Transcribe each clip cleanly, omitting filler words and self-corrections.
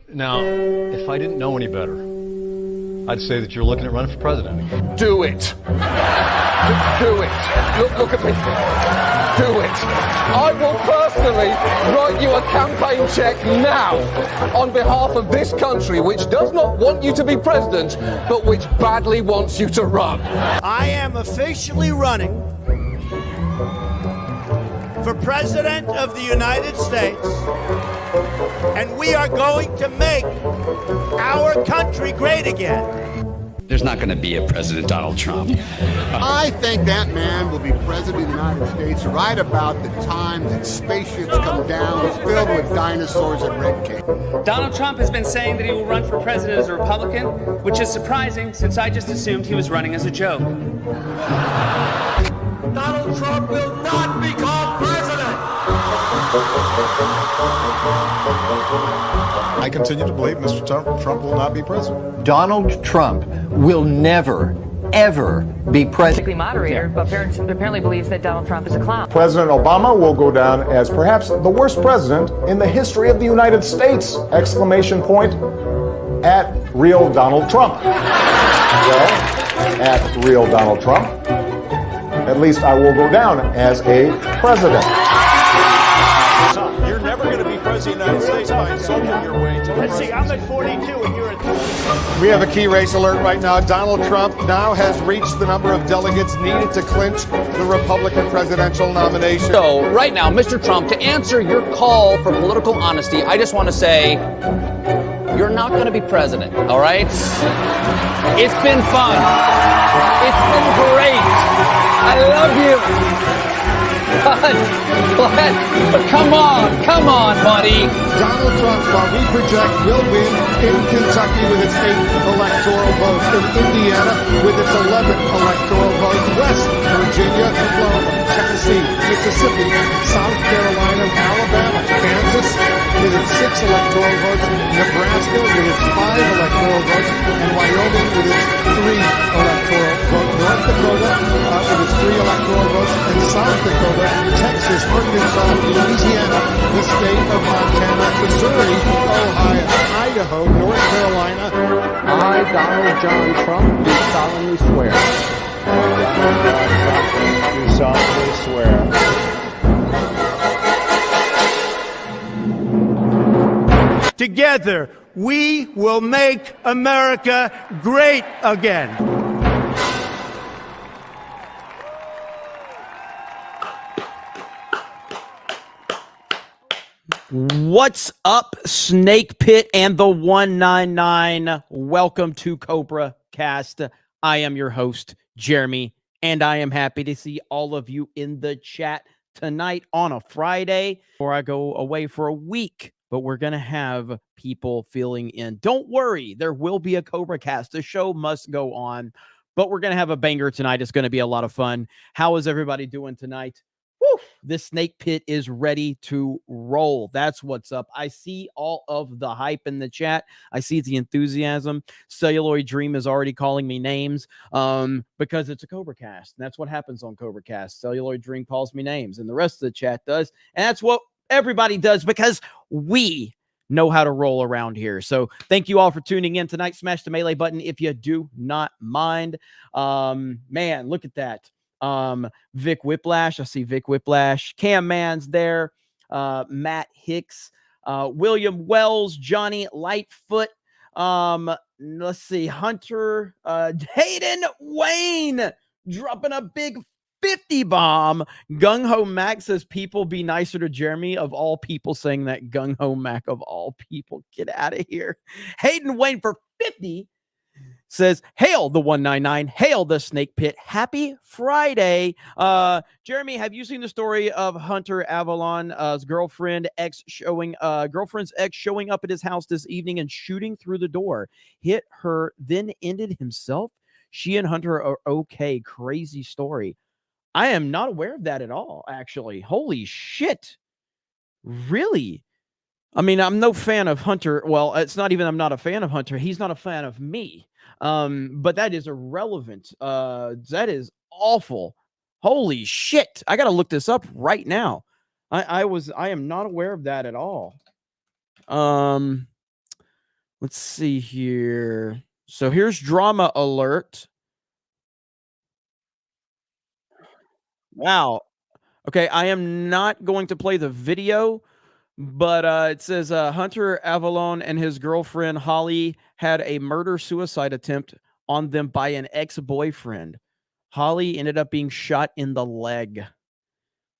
Now, if I didn't know any better, I'd say that you're looking at running for president again. Do it. Do it. Look at me. Do it. I will personally write you a campaign check now on behalf of this country, which does not want you to be president, but which badly wants you to run. I am officially running for President of the United States, and we are going to make our country great again. There's not going to be a President Donald Trump. I think that man will be president of the United States right about the time that spaceships come down filled with dinosaurs and red cake. Donald Trump has been saying that he will run for president as a Republican, which is surprising since I just assumed he was running as a joke. Donald Trump will not become president. I continue to believe Mr. Trump will not be president. Donald Trump will never, ever be president. Moderator, but apparently believes that Donald Trump is a clown. President Obama will go down as perhaps the worst president in the history of the United States! Exclamation point at real Donald Trump. Well, at real Donald Trump, at least I will go down as a president. You're never going to be president of the United States by insulting your way to the Let's see, I'm at 42 and you're at 30. We have a key race alert right now. Donald Trump now has reached the number of delegates needed to clinch the Republican presidential nomination. So right now, Mr. Trump, to answer your call for political honesty, I just want to say you're not going to be president, all right? It's been fun. It's been great. I love you. But come on, buddy. Donald Trump, while we project, will win in Kentucky with its 8th electoral vote, in Indiana with its 11th electoral vote, West Virginia, Florida, Tennessee, Mississippi, South Carolina, Alabama, Kansas with its 6 electoral votes, Nebraska with its 5 electoral votes, and Wyoming with its 3 electoral votes, North Dakota with its 3 electoral votes, and South Dakota, Texas, Arkansas, Louisiana, the state of Montana, Missouri, Ohio, Idaho, North Carolina. I, Donald John Trump, do solemnly swear. do solemnly swear. Together, we will make America great again. What's up, Snake Pit and the 199? Welcome to CobraCast. I am your host, Jeremy, and I am happy to see all of you in the chat tonight on a Friday before I go away for a week. But we're going to have people filling in. Don't worry, there will be a CobraCast. The show must go on, but we're going to have a banger tonight. It's going to be a lot of fun. How is everybody doing tonight? Woo, this Snake Pit is ready to roll. That's what's up. I see all of the hype in the chat. I see the enthusiasm. Celluloid Dream is already calling me names because it's a CobraCast. That's what happens on CobraCast. Celluloid Dream calls me names, and the rest of the chat does. And that's what everybody does because we know how to roll around here. So thank you all for tuning in tonight. Smash the melee button if you do not mind. Man, look at that. Vic Whiplash. I see Vic Whiplash. Cam Man's there. Matt Hicks. William Wells. Johnny Lightfoot. Let's see. Hunter. Hayden Wayne dropping a big 50 bomb. Gung Ho Mac says people be nicer to Jeremy. Of all people saying that, Gung Ho Mac of all people. Get out of here. Hayden Wayne for 50 says, hail the 199, hail the Snake Pit, happy Friday. Jeremy, have you seen the story of Hunter Avalon's girlfriend's ex showing up at his house this evening and shooting through the door, hit her, then ended himself? She and Hunter are okay. Crazy story. I am not aware of that at all, actually. Holy shit. Really? I mean, I'm no fan of Hunter. Well, it's not even I'm not a fan of Hunter. He's not a fan of me. But that is irrelevant. That is awful. Holy shit. I got to look this up right now. I am not aware of that at all. Let's see here. So here's drama alert. Wow. Okay, I am not going to play the video, but it says Hunter Avalon and his girlfriend Holly had a murder-suicide attempt on them by an ex-boyfriend. Holly ended up being shot in the leg.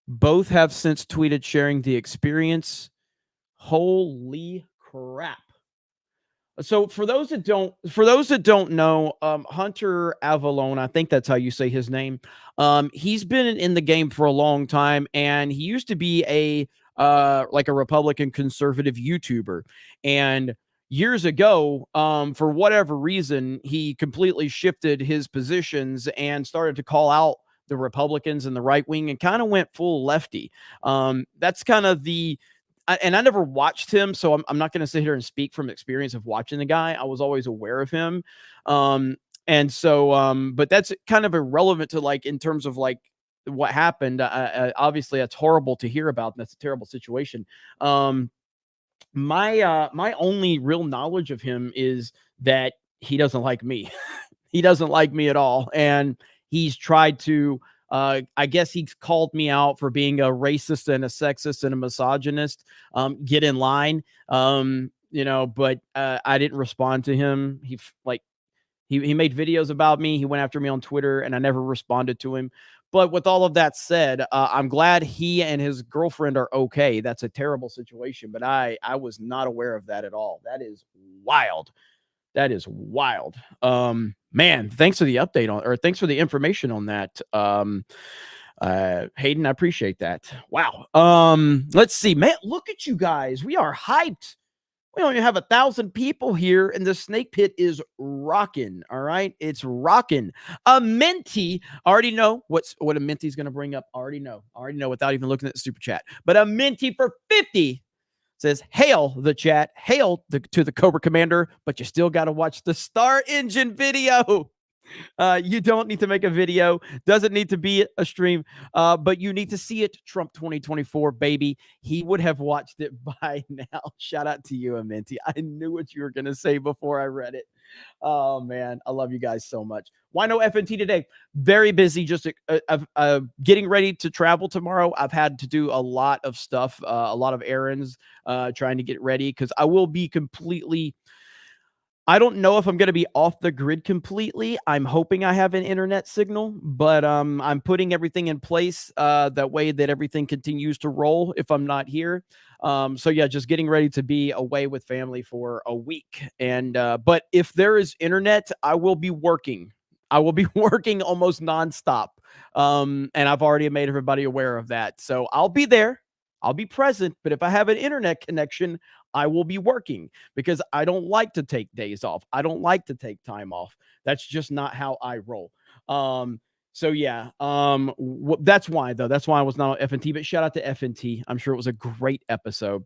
Both have since tweeted sharing the experience. Holy crap. So for those that don't know, Hunter Avalon, I think that's how you say his name. He's been in the game for a long time, and he used to be a like a Republican conservative YouTuber. And years ago, for whatever reason, he completely shifted his positions and started to call out the Republicans and the right wing and kind of went full lefty. That's kind of and I never watched him, so I'm not going to sit here and speak from experience of watching the guy. I was always aware of him. And so, but that's kind of irrelevant to like, in terms of like what happened. Obviously that's horrible to hear about. And that's a terrible situation. My only real knowledge of him is that he doesn't like me. He doesn't like me at all. And he's tried to, I guess he's called me out for being a racist and a sexist and a misogynist. Get in line. But I didn't respond to him. He made videos about me. He went after me on Twitter, and I never responded to him. But with all of that said, I'm glad he and his girlfriend are okay. That's a terrible situation, but I was not aware of that at all. That is wild. That is wild. Man, thanks for the update thanks for the information on that. Hayden, I appreciate that. Wow. Let's see, man, look at you guys. We are hyped. We only have 1,000 people here, and the snake pit is rocking. All right, it's rocking. A Minty, I already know what a Minty's going to bring up. I already know without even looking at the super chat. But a Minty for 50 says, "Hail the chat, hail to the Cobra Commander, but you still got to watch the Star Engine video." You don't need to make a video. Doesn't need to be a stream, but you need to see it. Trump 2024, baby. He would have watched it by now. Shout out to you, Amenti. I knew what you were going to say before I read it. Oh, man. I love you guys so much. Why no FNT today? Very busy. Just getting ready to travel tomorrow. I've had to do a lot of stuff, a lot of errands, trying to get ready because I will be completely... I don't know if I'm going to be off the grid completely. I'm hoping I have an internet signal, but I'm putting everything in place that way that everything continues to roll if I'm not here. So yeah, just getting ready to be away with family for a week. And but if there is internet, I will be working. I will be working almost nonstop. And I've already made everybody aware of that. So I'll be there. I'll be present, but if I have an internet connection, I will be working because I don't like to take days off. I don't like to take time off. That's just not how I roll. So yeah, that's why though. That's why I was not on FNT, but shout out to FNT. I'm sure it was a great episode.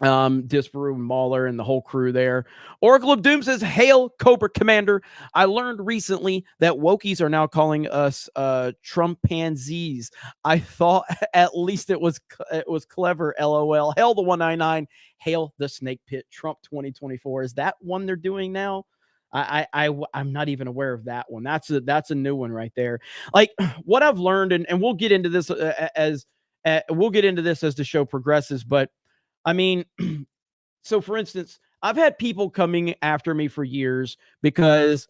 Disparu and Mahler and the whole crew there. Oracle of Doom says, "Hail Cobra Commander. I learned recently that wokies are now calling us Trumpanzees. I thought at least it was clever. LOL. Hail the 199. Hail the Snake Pit. Trump 2024. Is that one they're doing now? I'm not even aware of that one. That's a new one right there. Like what I've learned, and we'll get into this as the show progresses, but I mean, so for instance, I've had people coming after me for years because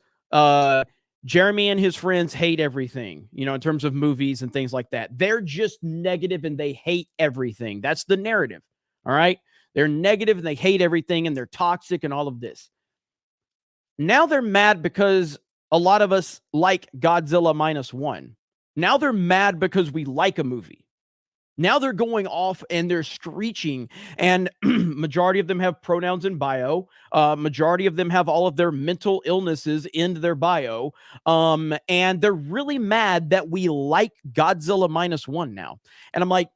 Jeremy and his friends hate everything, in terms of movies and things like that. They're just negative and they hate everything. That's the narrative. All right. They're negative and they hate everything and they're toxic and all of this. Now they're mad because a lot of us like Godzilla -1. Now they're mad because we like a movie. Now they're going off and they're screeching, and majority of them have pronouns in bio. Majority of them have all of their mental illnesses in their bio. And they're really mad that we like Godzilla -1 now. And I'm like,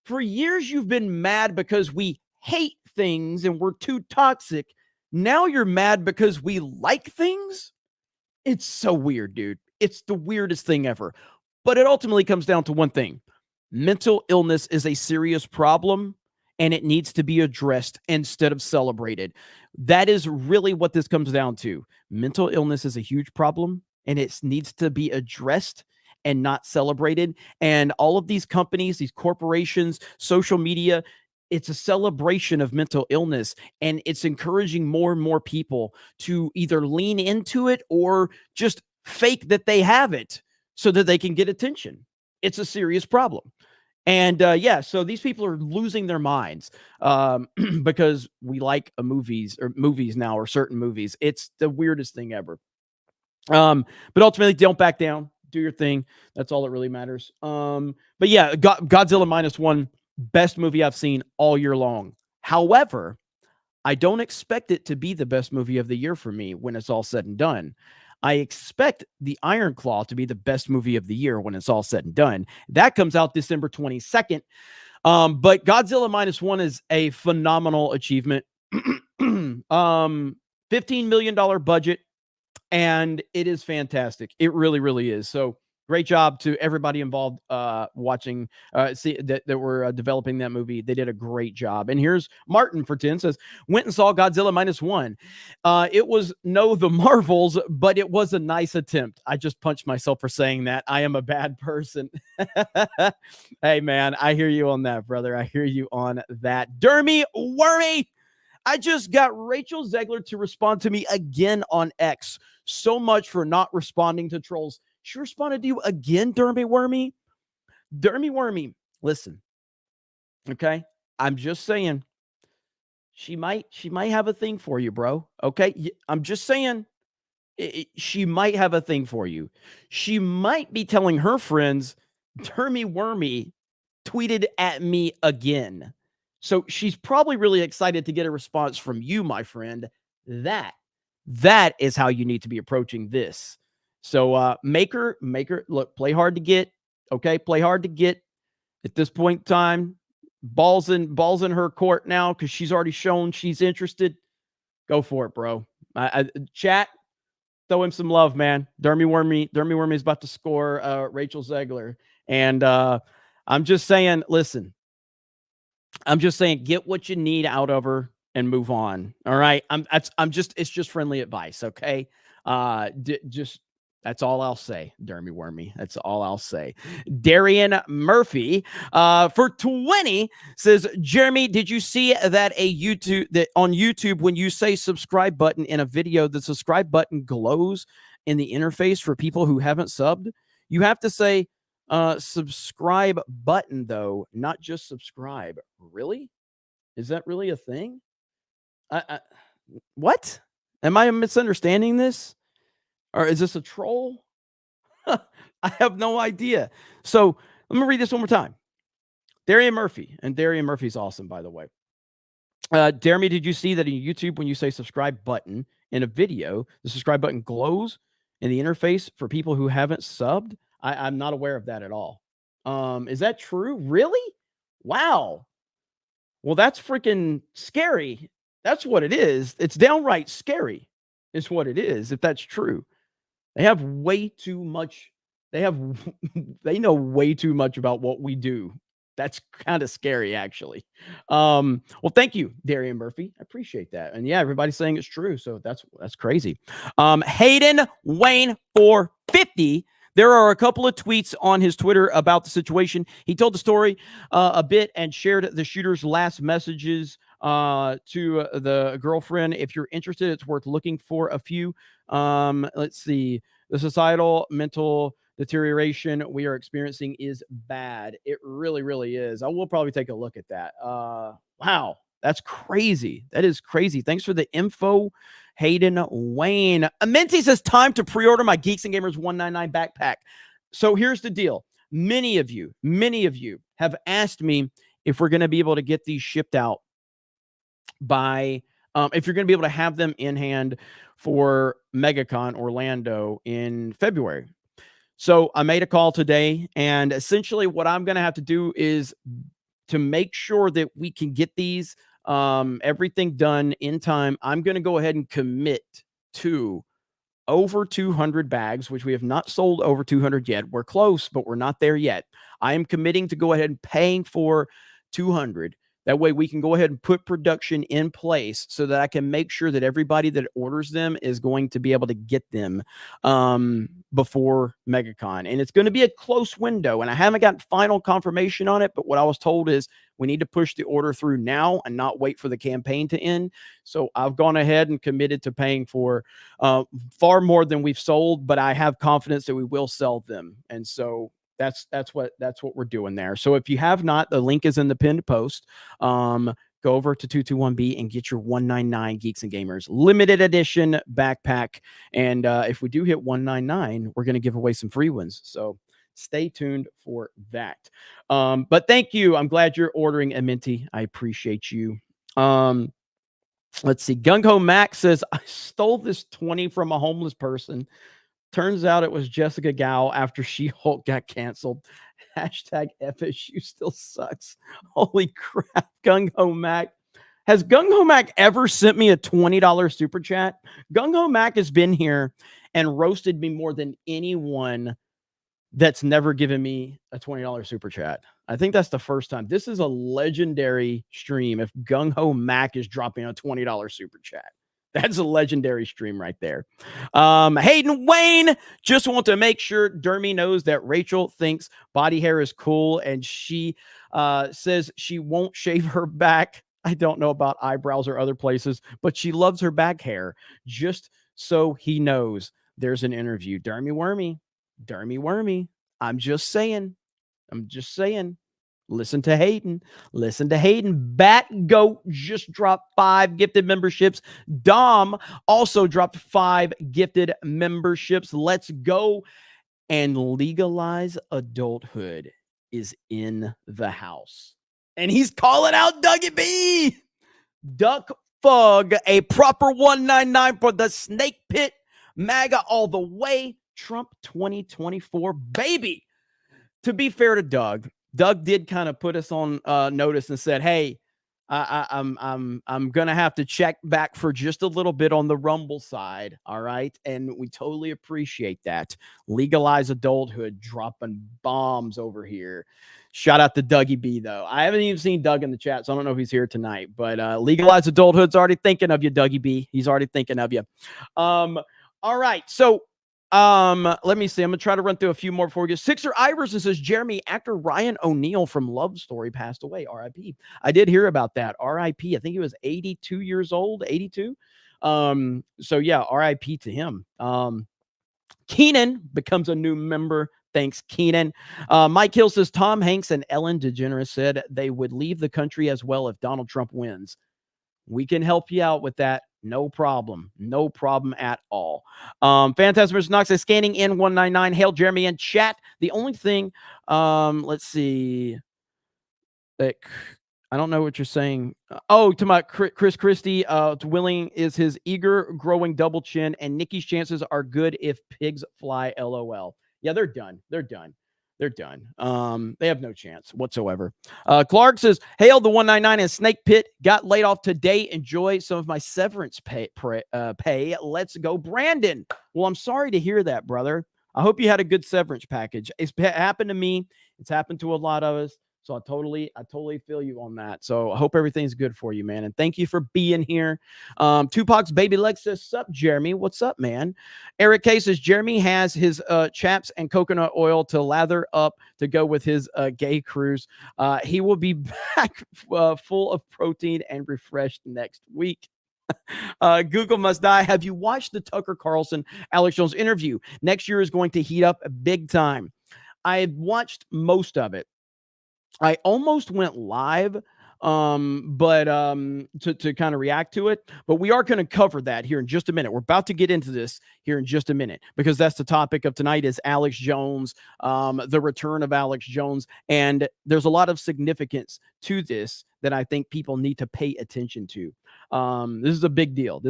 for years you've been mad because we hate things and we're too toxic. Now you're mad because we like things? It's so weird, dude. It's the weirdest thing ever. But it ultimately comes down to one thing. Mental illness is a serious problem, and it needs to be addressed instead of celebrated. That is really what this comes down to. Mental illness is a huge problem, and it needs to be addressed and not celebrated. And all of these companies, these corporations, social media, it's a celebration of mental illness, and it's encouraging more and more people to either lean into it or just fake that they have it so that they can get attention. It's a serious problem. And so these people are losing their minds because we like movies now, or certain movies. It's the weirdest thing ever. But ultimately, don't back down. Do your thing. That's all that really matters. But yeah, Godzilla -1, best movie I've seen all year long. However, I don't expect it to be the best movie of the year for me when it's all said and done. I expect The Iron Claw to be the best movie of the year when it's all said and done. That comes out December 22nd. But Godzilla -1 is a phenomenal achievement. $15 million budget, and it is fantastic. It really, really is. So great job to everybody involved watching, that were developing that movie. They did a great job. And here's Martin for 10 says, went and saw Godzilla -1. It was the Marvels, but it was a nice attempt. I just punched myself for saying that. I am a bad person. Hey, man, I hear you on that, brother. I hear you on that. Dermy Wormy. I just got Rachel Zegler to respond to me again on X. So much for not responding to trolls. She responded to you again, Dermy Wormy. Dermy Wormy, listen. Okay, I'm just saying. She might have a thing for you, bro. Okay, I'm just saying. She might have a thing for you. She might be telling her friends, Dermy Wormy tweeted at me again. So she's probably really excited to get a response from you, my friend. That is how you need to be approaching this. So make her look, play hard to get. Okay, play hard to get at this point in time. Balls in her court now because she's already shown she's interested. Go for it, bro. Chat, throw him some love, man. Dermy Wormy is about to score Rachel Zegler, and I'm just saying, listen. I'm just saying, get what you need out of her and move on. All right. It's just friendly advice. Okay. Just that's all I'll say. Dermy Wormy. That's all I'll say. Darian Murphy, for 20 says, Jeremy, did you see that on YouTube, when you say subscribe button in a video, the subscribe button glows in the interface for people who haven't subbed? You have to say, subscribe button, though, not just subscribe. Really? Is that really a thing? What? Am I misunderstanding this? Or is this a troll? I have no idea. So let me read this one more time. Darian Murphy, and Darian Murphy's awesome, by the way. Jeremy, did you see that in YouTube, when you say subscribe button in a video, the subscribe button glows in the interface for people who haven't subbed? I'm not aware of that at all. Is that true? Really? Wow. Well, that's freaking scary. That's what it is. It's downright scary is what it is, if that's true. They have way too much. They know way too much about what we do. That's kind of scary, actually. Well, thank you, Darian Murphy. I appreciate that. And yeah, everybody's saying it's true. So that's crazy. Hayden Wayne 450. There are a couple of tweets on his Twitter about the situation. He told the story a bit and shared the shooter's last messages to the girlfriend. If you're interested, it's worth looking for a few. Let's see. The societal mental deterioration we are experiencing is bad. It really, really is. I will probably take a look at that. Wow. That's crazy. That is crazy. Thanks for the info, Hayden Wayne. Minty says, time to pre-order my Geeks and Gamers 199 backpack. So here's the deal. Many of you have asked me if we're going to be able to get these shipped out by, if you're going to be able to have them in hand for MegaCon Orlando in February. So I made a call today, and essentially what I'm going to have to do is to make sure that we can get these everything done in time. I'm going to go ahead and commit to over 200 bags, which we have not sold over 200 yet. We're close, but we're not there yet. I am committing to go ahead and paying for 200. That way we can go ahead and put production in place so that I can make sure that everybody that orders them is going to be able to get them before MegaCon. And it's going to be a close window, and I haven't gotten final confirmation on it, but what I was told is we need to push the order through now and not wait for the campaign to end. So I've gone ahead and committed to paying for far more than we've sold, but I have confidence that we will sell them. And so that's what we're doing there. So if you have not, the link is in the pinned post. Go over to 221B and get your 199 Geeks and Gamers limited edition backpack. And if we do hit 199, we're going to give away some free ones. So stay tuned for that. But thank you. I'm glad you're ordering a Minty. I appreciate you. Let's see. Gung Ho Mac says, I stole this 20 from a homeless person. Turns out it was Jessica Gao after She-Hulk got canceled. Hashtag FSU still sucks. Holy crap, Gung Ho Mac. Has Gung Ho Mac ever sent me a $20 super chat? Gung Ho Mac has been here and roasted me more than anyone that's never given me a $20 super chat. I think that's the first time. This is a legendary stream if Gung Ho Mac is dropping a $20 super chat. That's a legendary stream right there. Hayden Wayne, just want to make sure Dermy knows that Rachel thinks body hair is cool, and she says she won't shave her back. I don't know about eyebrows or other places, but she loves her back hair. Just so he knows, there's an interview. Dermy Wormy. I'm just saying. Listen to Hayden. Bat Goat just dropped 5 gifted memberships. Dom also dropped 5 gifted memberships. Let's go. And legalize adulthood is in the house. And he's calling out Dougie B. Duck Fug, a proper 199 for the Snake Pit. MAGA all the way. Trump 2024, baby. To be fair to Doug did kind of put us on notice and said, "Hey, I'm gonna have to check back for just a little bit on the Rumble side." All right, and we totally appreciate that. Legalize adulthood, dropping bombs over here. Shout out to Dougie B though. I haven't even seen Doug in the chat, so I don't know if he's here tonight. But legalize adulthood's already thinking of you, Dougie B. He's already thinking of you. All right, so. Let me see. I'm gonna try to run through a few more before we get. Sixer Iverson says, Jeremy, actor Ryan O'Neal from Love Story passed away. R.I.P. I did hear about that. R.I.P. I think he was 82 years old. 82. So yeah, R.I.P. to him. Keenan becomes a new member. Thanks, Keenan. Mike Hill says Tom Hanks and Ellen DeGeneres said they would leave the country as well if Donald Trump wins. We can help you out with that. No problem. No problem at all. Fantastic Mr. Knox says scanning in 199. Hail Jeremy in chat. The only thing, let's see. Like, I don't know what you're saying. To my Chris Christie, willing is his eager growing double chin, and Nikki's chances are good if pigs fly. LOL. Yeah, they're done. They have no chance whatsoever. Clark says, hail the 199 and Snake Pit. Got laid off today. Enjoy some of my severance pay. Let's go, Brandon. Well, I'm sorry to hear that, brother. I hope you had a good severance package. It's happened to me. It's happened to a lot of us. So I totally feel you on that. So I hope everything's good for you, man. And thank you for being here. Tupac's Baby Lex says, sup, Jeremy? What's up, man? Eric K says, Jeremy has his chaps and coconut oil to lather up to go with his gay cruise. He will be back full of protein and refreshed next week. Google must die. Have you watched the Tucker Carlson, Alex Jones interview? Next year is going to heat up big time. I watched most of it. I almost went live, to kind of react to it, but we are going to cover that here in just a minute. We're about to get into this here in just a minute because that's the topic of tonight is Alex Jones, the return of Alex Jones. And there's a lot of significance to this that I think people need to pay attention to. This is a big deal.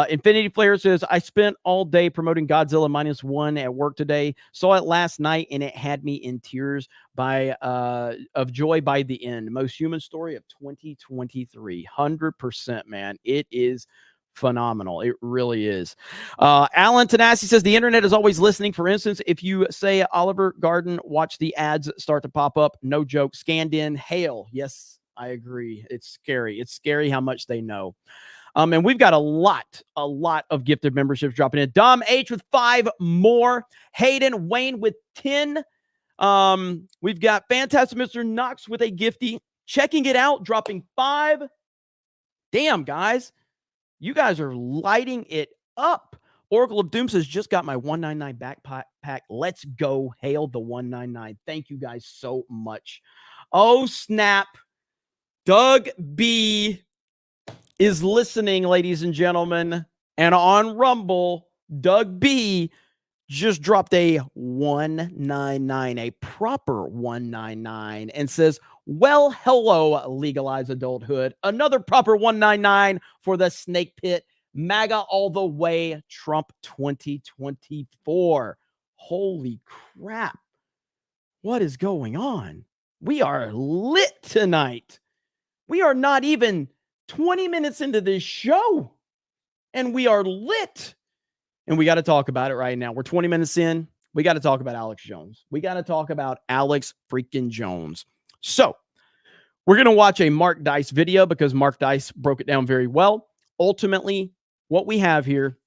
Infinity Flare says, I spent all day promoting Godzilla -1 at work today. Saw it last night and it had me in tears of joy by the end. Most human story of 2023. 100%, man. It is phenomenal. It really is. Alan Tanasi says the internet is always listening. For instance, if you say Oliver Garden, watch the ads start to pop up. No joke. Scanned in. Hail. Yes, I agree. It's scary. It's scary how much they know. And we've got a lot of gifted memberships dropping in. Dom H with 5 more. Hayden Wayne with 10. We've got Fantastic Mr. Knox with a gifty. Checking it out, dropping 5. Damn, guys. You guys are lighting it up. Oracle of Doom says, just got my 199 backpack. Let's go. Hail the 199. Thank you guys so much. Oh, snap. Doug B is listening, ladies and gentlemen. And on Rumble, Doug B just dropped a 199, a proper 199, and says, well, hello, legalize adulthood. Another proper 199 for the Snake Pit. MAGA all the way, Trump 2024. Holy crap. What is going on? We are lit tonight. We are not even 20 minutes into this show, and we are lit. And we got to talk about it right now. We're 20 minutes in. We got to talk about Alex Jones. We got to talk about Alex freaking Jones. So we're going to watch a Mark Dice video because Mark Dice broke it down very well. Ultimately, what we have here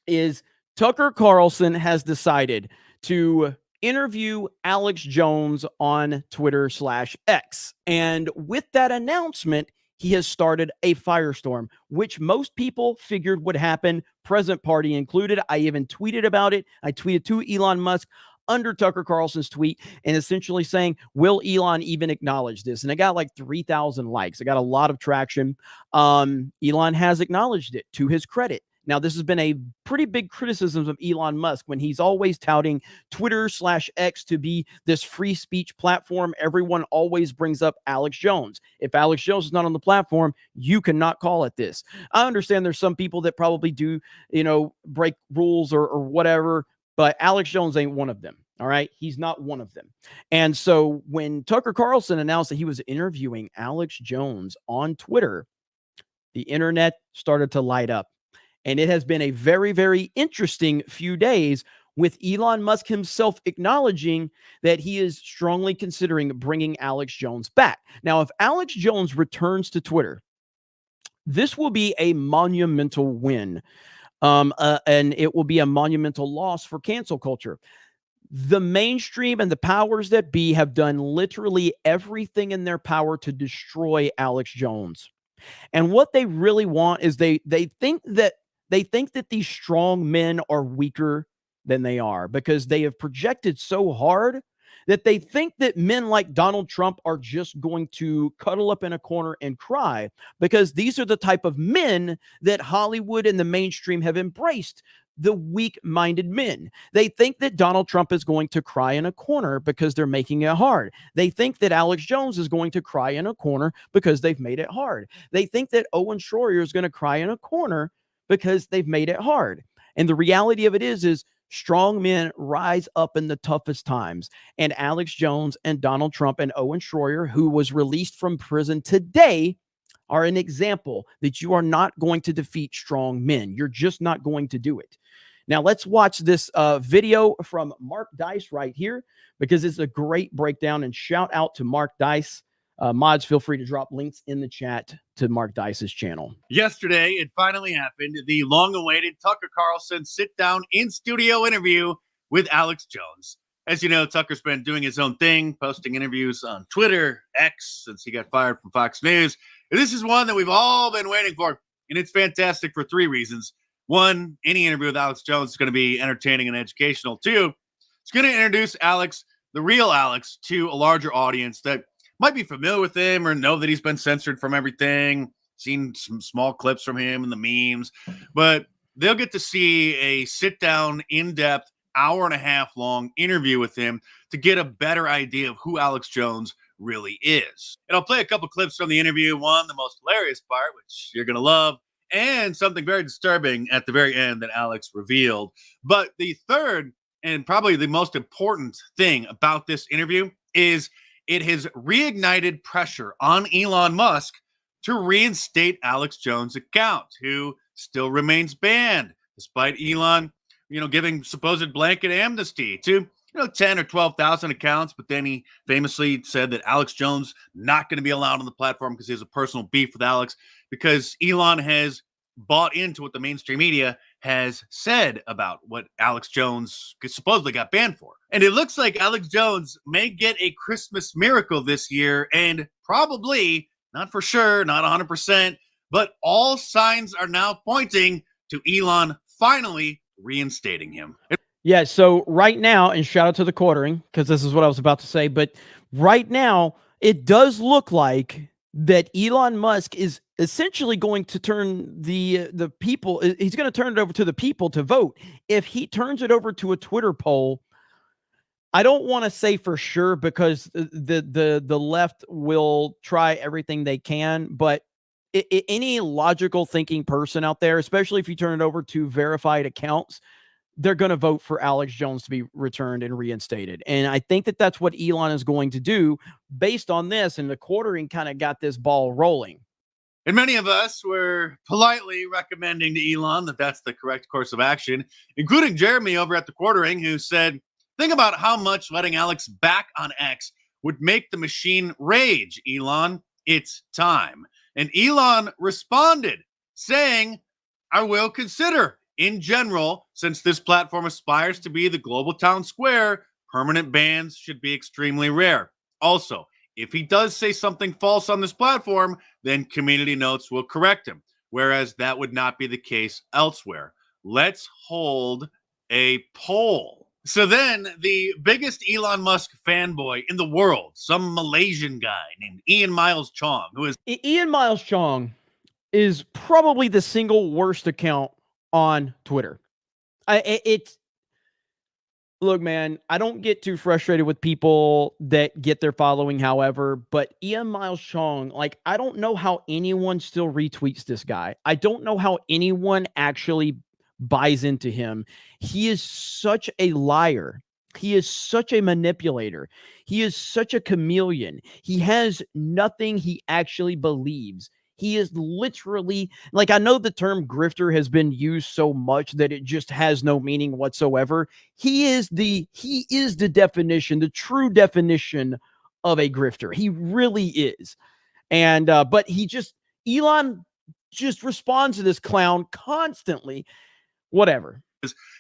is Tucker Carlson has decided to interview Alex Jones on Twitter/X. And with that announcement, he has started a firestorm, which most people figured would happen, present party included. I even tweeted about it. I tweeted to Elon Musk under Tucker Carlson's tweet and essentially saying, will Elon even acknowledge this? And it got like 3,000 likes. It got a lot of traction. Elon has acknowledged it, to his credit. Now, this has been a pretty big criticism of Elon Musk when he's always touting Twitter/X to be this free speech platform. Everyone always brings up Alex Jones. If Alex Jones is not on the platform, you cannot call it this. I understand there's some people that probably do, break rules or whatever, but Alex Jones ain't one of them. All right. He's not one of them. And so when Tucker Carlson announced that he was interviewing Alex Jones on Twitter, the internet started to light up. And it has been a very, very interesting few days with Elon Musk himself acknowledging that he is strongly considering bringing Alex Jones back. Now, if Alex Jones returns to Twitter, this will be a monumental win. And it will be a monumental loss for cancel culture. The mainstream and the powers that be have done literally everything in their power to destroy Alex Jones. And what they really want is they think that these strong men are weaker than they are because they have projected so hard that they think that men like Donald Trump are just going to cuddle up in a corner and cry because these are the type of men that Hollywood and the mainstream have embraced, the weak-minded men. They think that Donald Trump is going to cry in a corner because they're making it hard. They think that Alex Jones is going to cry in a corner because they've made it hard. They think that Owen Shroyer is going to cry in a corner because they've made it hard. And the reality of it is strong men rise up in the toughest times. And Alex Jones and Donald Trump and Owen Shroyer, who was released from prison today, are an example that you are not going to defeat strong men. You're just not going to do it. Now, let's watch this video from Mark Dice right here because it's a great breakdown. And shout out to Mark Dice. Mods, feel free to drop links in the chat to Mark Dice's channel. Yesterday, it finally happened. The long-awaited Tucker Carlson sit-down in-studio interview with Alex Jones. As you know, Tucker's been doing his own thing, posting interviews on Twitter, X, since he got fired from Fox News. And this is one that we've all been waiting for, and it's fantastic for 3 reasons. 1, any interview with Alex Jones is going to be entertaining and educational. 2, it's going to introduce Alex, the real Alex, to a larger audience that might be familiar with him or know that he's been censored from everything, seen some small clips from him in the memes, but they'll get to see a sit-down, in-depth, hour-and-a-half long interview with him to get a better idea of who Alex Jones really is. And I'll play a couple clips from the interview. One, the most hilarious part, which you're going to love, and something very disturbing at the very end that Alex revealed. But the third, and probably the most important thing about this interview is it has reignited pressure on Elon Musk to reinstate Alex Jones' account, who still remains banned, despite Elon, giving supposed blanket amnesty to 10 or 12,000 accounts, but then he famously said that Alex Jones not going to be allowed on the platform because he has a personal beef with Alex, because Elon has bought into what the mainstream media has said about what Alex Jones supposedly got banned for. And it looks like Alex Jones may get a Christmas miracle this year, and probably, not for sure, not 100%, but all signs are now pointing to Elon finally reinstating him. Yeah, so right now, and shout out to the quartering, because this is what I was about to say, but right now, it does look like that Elon Musk is essentially going to turn the people, he's going to turn it over to the people to vote. If he turns it over to a Twitter poll, I don't want to say for sure, because the left will try everything they can, but any logical thinking person out there, especially if you turn it over to verified accounts, they're going to vote for Alex Jones to be returned and reinstated. And I think that that's what Elon is going to do based on this. And the quartering kind of got this ball rolling. And many of us were politely recommending to Elon that that's the correct course of action, including Jeremy over at the quartering, who said, think about how much letting Alex back on X would make the machine rage, Elon. It's time. And Elon responded saying, I will consider. In general, since this platform aspires to be the global town square, permanent bans should be extremely rare. Also, if he does say something false on this platform, then community notes will correct him, whereas that would not be the case elsewhere. Let's hold a poll. So then the biggest Elon Musk fanboy in the world, some Malaysian guy named Ian Miles Chong, who is Ian Miles Chong is probably the single worst account on Twitter. Look, man, I don't get too frustrated with people that get their following, however, but Ian Miles Chong, like, I don't know how anyone still retweets this guy. I don't know how anyone actually buys into him. He is such a liar. He is such a manipulator. He is such a chameleon. He has nothing he actually believes. He is literally, like, I know the term grifter has been used so much that it just has no meaning whatsoever. He is the definition, the true definition of a grifter. He really is. And, but Elon just responds to this clown constantly. Whatever.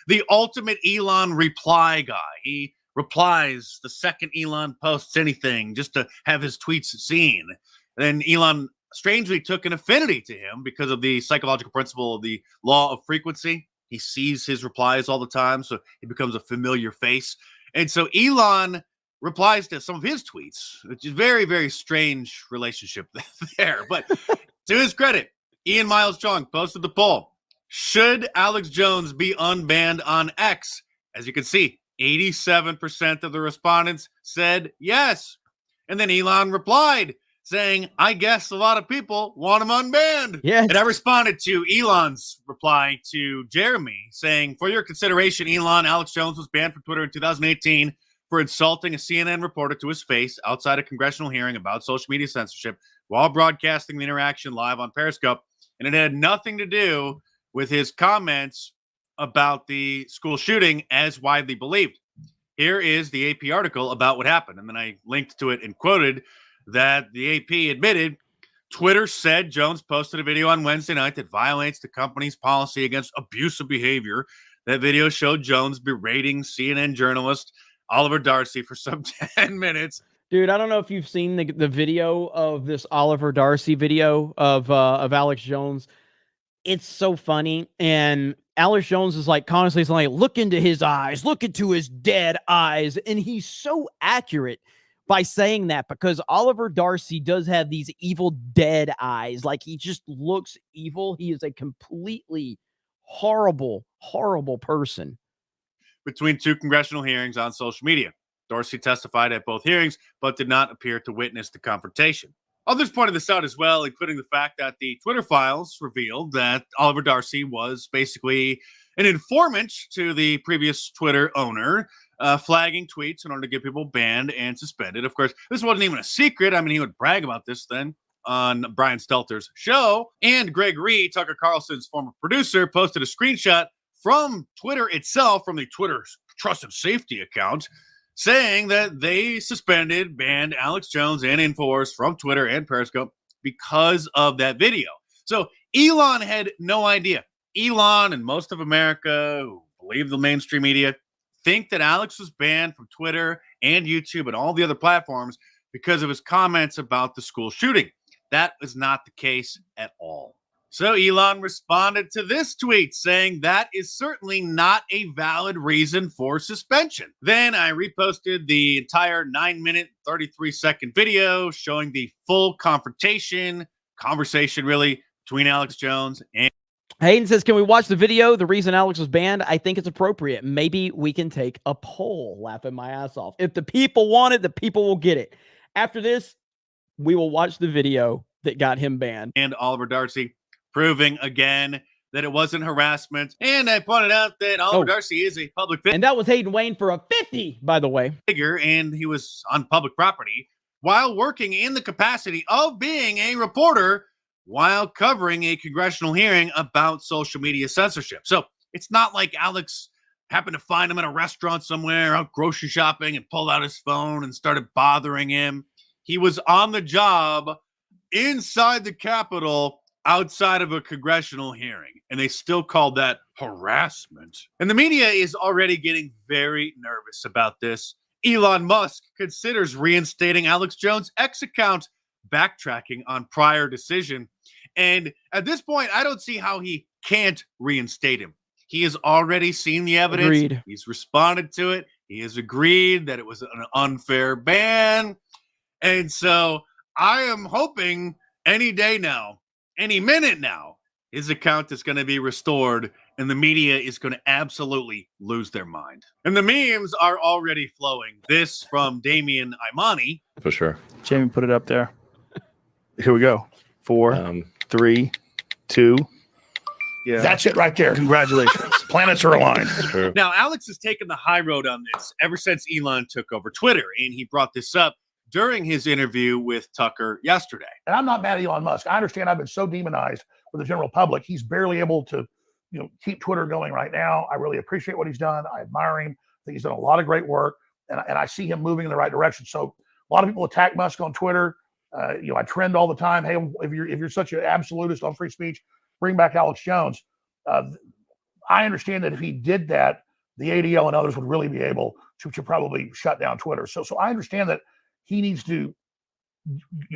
The ultimate Elon reply guy. He replies the second Elon posts anything just to have his tweets seen. Then Elon strangely took an affinity to him because of the psychological principle of the law of frequency. He sees his replies all the time, so he becomes a familiar face. And so Elon replies to some of his tweets, which is very, very strange relationship there. But to his credit, Ian Miles Chong posted the poll. Should Alex Jones be unbanned on X? As you can see, 87% of the respondents said yes. And then Elon replied, saying, I guess a lot of people want him unbanned. Yeah. And I responded to Elon's reply to Jeremy, saying, for your consideration, Elon, Alex Jones was banned from Twitter in 2018 for insulting a CNN reporter to his face outside a congressional hearing about social media censorship while broadcasting the interaction live on Periscope. And it had nothing to do with his comments about the school shooting as widely believed. Here is the AP article about what happened. And then I linked to it and quoted that the AP admitted Twitter said Jones posted a video on Wednesday night that violates the company's policy against abusive behavior. That video showed Jones berating CNN journalist Oliver Darcy for some 10 minutes. Dude, I don't know if you've seen the video of this Oliver Darcy video of Alex Jones. It's so funny. And Alex Jones is like constantly like, look into his eyes, look into his dead eyes. And he's so accurate by saying that, because Oliver Darcy does have these evil dead eyes. Like, he just looks evil. He is a completely horrible, horrible person. Between two congressional hearings on social media, Dorsey testified at both hearings, but did not appear to witness the confrontation. Others pointed this out as well, including the fact that the Twitter files revealed that Oliver Darcy was basically an informant to the previous Twitter owner, flagging tweets in order to get people banned and suspended. Of course, this wasn't even a secret. I mean, he would brag about this then on Brian Stelter's show. And Greg Reed, Tucker Carlson's former producer, posted a screenshot from Twitter itself, from the Twitter trust and safety account, saying that they banned Alex Jones and InfoWars from Twitter and Periscope because of that video. So Elon had no idea. Elon and most of America who believe the mainstream media think that Alex was banned from Twitter and YouTube and all the other platforms because of his comments about the school shooting. That was not the case at all. So Elon responded to this tweet saying that is certainly not a valid reason for suspension. Then I reposted the entire 9-minute, 33-second video showing the full conversation really, between Alex Jones and Hayden says, can we watch the video? The reason Alex was banned, I think it's appropriate. Maybe we can take a poll. Laughing my ass off. If the people want it, the people will get it. After this, we will watch the video that got him banned. And Oliver Darcy proving again that it wasn't harassment. And I pointed out that Oliver Darcy is a public figure. And that was Hayden Wayne for a 50, by the way. And he was on public property while working in the capacity of being a reporter while covering a congressional hearing about social media censorship. So it's not like Alex happened to find him in a restaurant somewhere out grocery shopping and pulled out his phone and started bothering him. He was on the job inside the Capitol outside of a congressional hearing, and they still called that harassment. And the media is already getting very nervous about this. Elon Musk considers reinstating Alex Jones' X account, backtracking on prior decision. And at this point, I don't see how he can't reinstate him. He has already seen the evidence. Agreed. He's responded to it. He has agreed that it was an unfair ban. And so I am hoping any day now, any minute now, his account is going to be restored and the media is going to absolutely lose their mind. And the memes are already flowing. This from Damian Imani. For sure. Jamie, put it up there. Here we go. 4, 3, 2. Yeah. That's it right there. Congratulations. Planets are aligned. True. Now, Alex has taken the high road on this ever since Elon took over Twitter, and he brought this up during his interview with Tucker yesterday. And I'm not mad at Elon Musk. I understand I've been so demonized with the general public. He's barely able to, keep Twitter going right now. I really appreciate what he's done. I admire him. I think he's done a lot of great work, and I see him moving in the right direction. So a lot of people attack Musk on Twitter. I trend all the time. Hey, if you're such an absolutist on free speech, bring back Alex Jones. I understand that if he did that, the ADL and others would really be able to probably shut down Twitter. So I understand that he needs to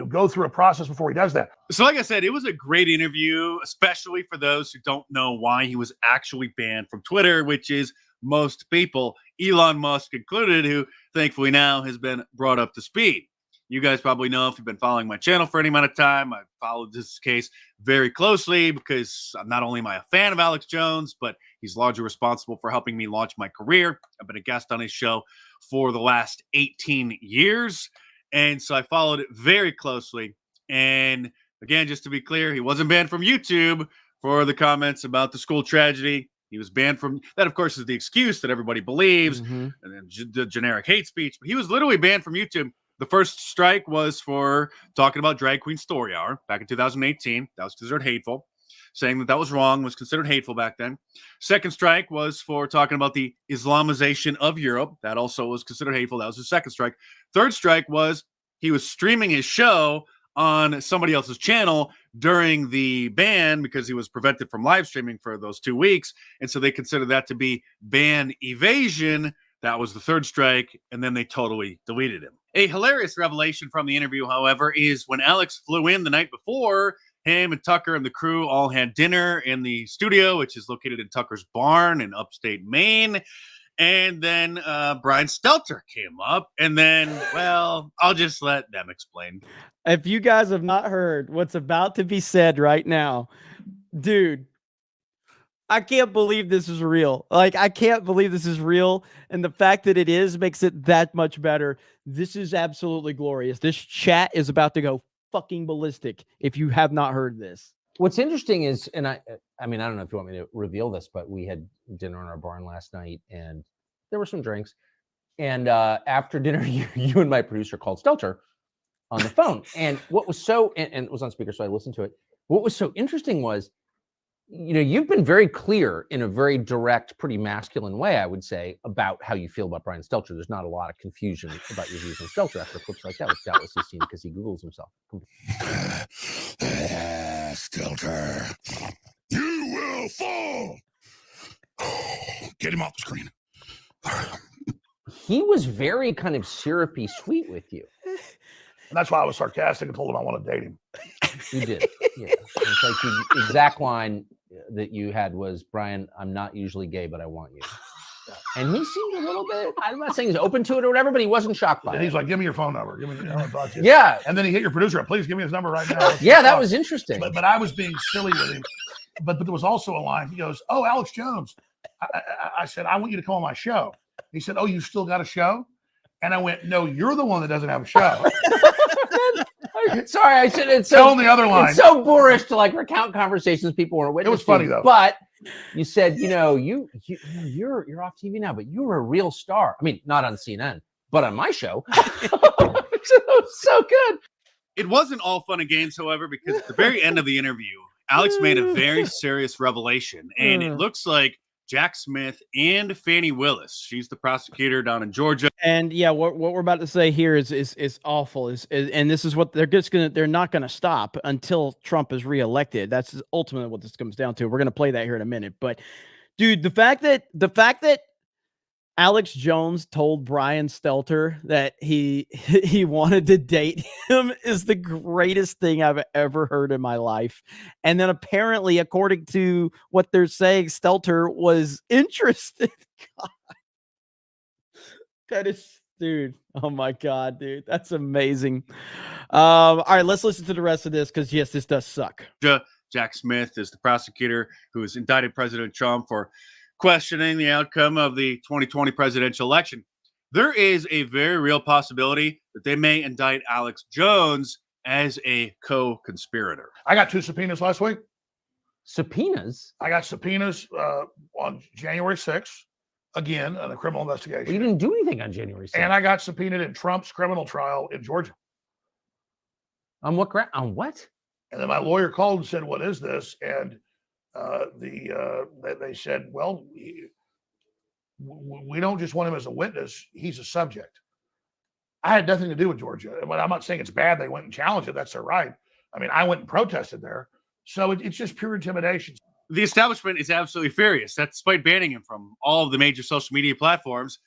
go through a process before he does that. So like I said, it was a great interview, especially for those who don't know why he was actually banned from Twitter, which is most people, Elon Musk included, who thankfully now has been brought up to speed. You guys probably know if you've been following my channel for any amount of time, I've followed this case very closely because not only am I a fan of Alex Jones, but he's largely responsible for helping me launch my career. I've been a guest on his show for the last 18 years. And so I followed it very closely. And again, just to be clear, he wasn't banned from YouTube for the comments about the school tragedy. He was banned from that, of course, is the excuse that everybody believes, and then the generic hate speech. But he was literally banned from YouTube. The first strike was for talking about Drag Queen Story Hour back in 2018. That was considered hateful. Saying that was wrong was considered hateful back then. Second strike was for talking about the Islamization of Europe. That also was considered hateful. That was his second strike. Third strike was he was streaming his show on somebody else's channel during the ban because he was prevented from live streaming for those 2 weeks. And so they considered that to be ban evasion. That was the third strike. And then they totally deleted him. A hilarious revelation from the interview, however, is when Alex flew in the night before, him and Tucker and the crew all had dinner in the studio, which is located in Tucker's barn in upstate Maine. And then Brian Stelter came up. And then, well, I'll just let them explain. If you guys have not heard what's about to be said right now, dude, I can't believe this is real. Like, I can't believe this is real. And the fact that it is makes it that much better. This is absolutely glorious. This chat is about to go fucking ballistic if you have not heard this. What's interesting is, and I mean, I don't know if you want me to reveal this, but we had dinner in our barn last night and there were some drinks. And after dinner, you and my producer called Stelter on the phone. And what was so, and it was on speaker, so I listened to it. What was so interesting was you've been very clear in a very direct, pretty masculine way, I would say, about how you feel about Brian Stelter. There's not a lot of confusion about your views on Stelter after clips like that, which doubtless he's seen because he Googles himself. Stelter, you will fall. Get him off the screen. He was very kind of syrupy sweet with you. And that's why I was sarcastic and told him I want to date him. You did. Yeah. It's like the exact line that you had was, Brian, I'm not usually gay, but I want you. And he seemed a little bit, I'm not saying he's open to it or whatever, but he wasn't shocked by it. And he's like, give me your phone number. Give me, I want to talk to you. Yeah. And then he hit your producer up. Please give me his number right now. Yeah, that was interesting. But I was being silly with him. But there was also a line. He goes, oh, Alex Jones. I said, I want you to come on my show. He said, oh, you still got a show? And I went, no, you're the one that doesn't have a show. Sorry, I should. It's Tell him the other line. It's so boorish to like recount conversations people were witnessing. It was funny though. But you said, you're off TV now, but you were a real star. I mean, not on CNN, but on my show. So good. It wasn't all fun and games, however, because at the very end of the interview, Alex made a very serious revelation, and it looks like Jack Smith and Fani Willis. She's the prosecutor down in Georgia. And yeah, what we're about to say here is awful. And this is what they're not gonna stop until Trump is reelected. That's ultimately what this comes down to. We're gonna play that here in a minute. But dude, the fact that Alex Jones told Brian Stelter that he wanted to date him is the greatest thing I've ever heard in my life. And then apparently, according to what they're saying, Stelter was interested. God. That is, dude. Oh my God, dude. That's amazing. All right, let's listen to the rest of this because yes, this does suck. Jack Smith is the prosecutor who has indicted President Trump for questioning the outcome of the 2020 presidential election. There is a very real possibility that they may indict Alex Jones as a co-conspirator. I got 2 subpoenas last week. Subpoenas? I got subpoenas on January 6th, again, on a criminal investigation. Well, you didn't do anything on January 6th. And I got subpoenaed in Trump's criminal trial in Georgia. On what ground? On what? And then my lawyer called and said, what is this? And they said, well, we don't just want him as a witness. He's a subject. I had nothing to do with Georgia. But I'm not saying it's bad. They went and challenged it. That's their right. I mean, I went and protested there. So it's just pure intimidation. The establishment is absolutely furious that despite banning him from all of the major social media platforms,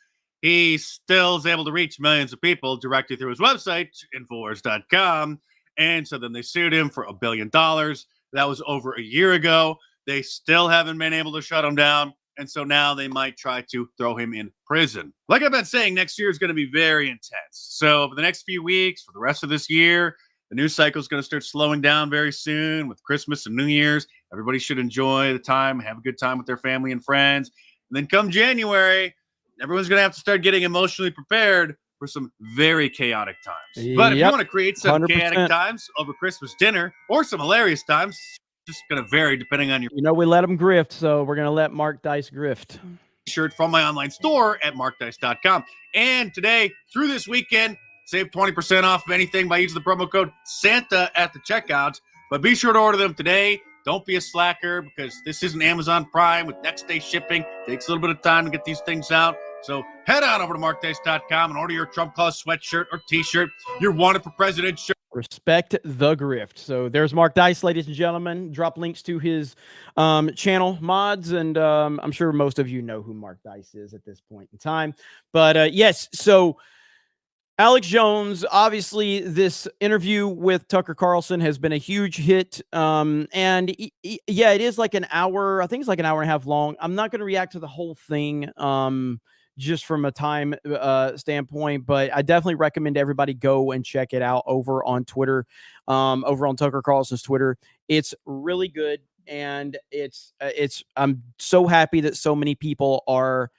he still is able to reach millions of people directly through his website, Infowars.com. And so then they sued him for $1 billion. That was over a year ago. They still haven't been able to shut him down. And so now they might try to throw him in prison. Like I've been saying, next year is going to be very intense. So for the next few weeks, for the rest of this year, the news cycle is going to start slowing down very soon with Christmas and New Year's. Everybody should enjoy the time, have a good time with their family and friends. And then come January, everyone's going to have to start getting emotionally prepared for some very chaotic times. But if you want to create some 100%. Chaotic times over Christmas dinner or some hilarious times, just going to vary depending on your... we let them grift, so we're going to let Mark Dice grift. Shirt from my online store at markdice.com. And today, through this weekend, save 20% off of anything by using the promo code Santa at the checkout. But be sure to order them today. Don't be a slacker because this isn't Amazon Prime with next day shipping. It takes a little bit of time to get these things out. So head on over to markdice.com and order your Trump Claus sweatshirt or t-shirt. You're wanted for president shirt. Respect the grift. So there's Mark Dice, ladies and gentlemen. Drop links to his channel mods, and I'm sure most of you know who Mark Dice is at this point in time. But yes, so Alex Jones, obviously this interview with Tucker Carlson has been a huge hit. And yeah, it is like an hour. I think it's like an hour and a half long. I'm not going to react to the whole thing. Just from a time standpoint, but I definitely recommend everybody go and check it out over on Twitter, over on Tucker Carlson's Twitter. It's really good, and I'm so happy that so many people are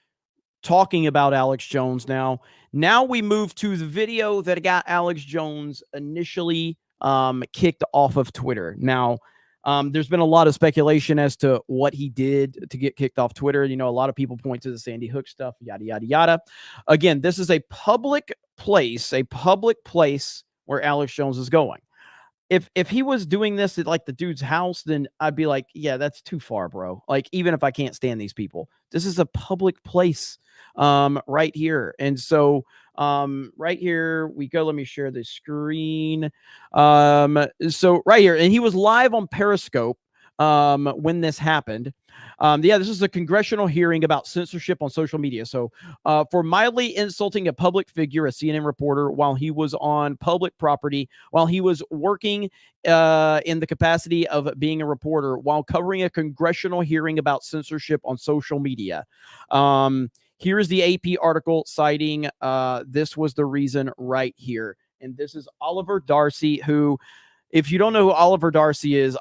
talking about Alex Jones now. Now we move to the video that got Alex Jones initially kicked off of Twitter. Now, there's been a lot of speculation as to what he did to get kicked off Twitter. A lot of people point to the Sandy Hook stuff, yada, yada, yada. Again, this is a public place where Alex Jones is going. if he was doing this at like the dude's house, then I'd be like, yeah, that's too far, bro. Like, even if I can't stand these people, this is a public place right here. And so right here we go. Let me share the screen. So right here, and he was live on Periscope when this happened. Yeah, this is a congressional hearing about censorship on social media. So for mildly insulting a public figure, a CNN reporter, while he was on public property, while he was working in the capacity of being a reporter, while covering a congressional hearing about censorship on social media. Here's the AP article citing this was the reason right here. And this is Oliver Darcy, who, if you don't know who Oliver Darcy is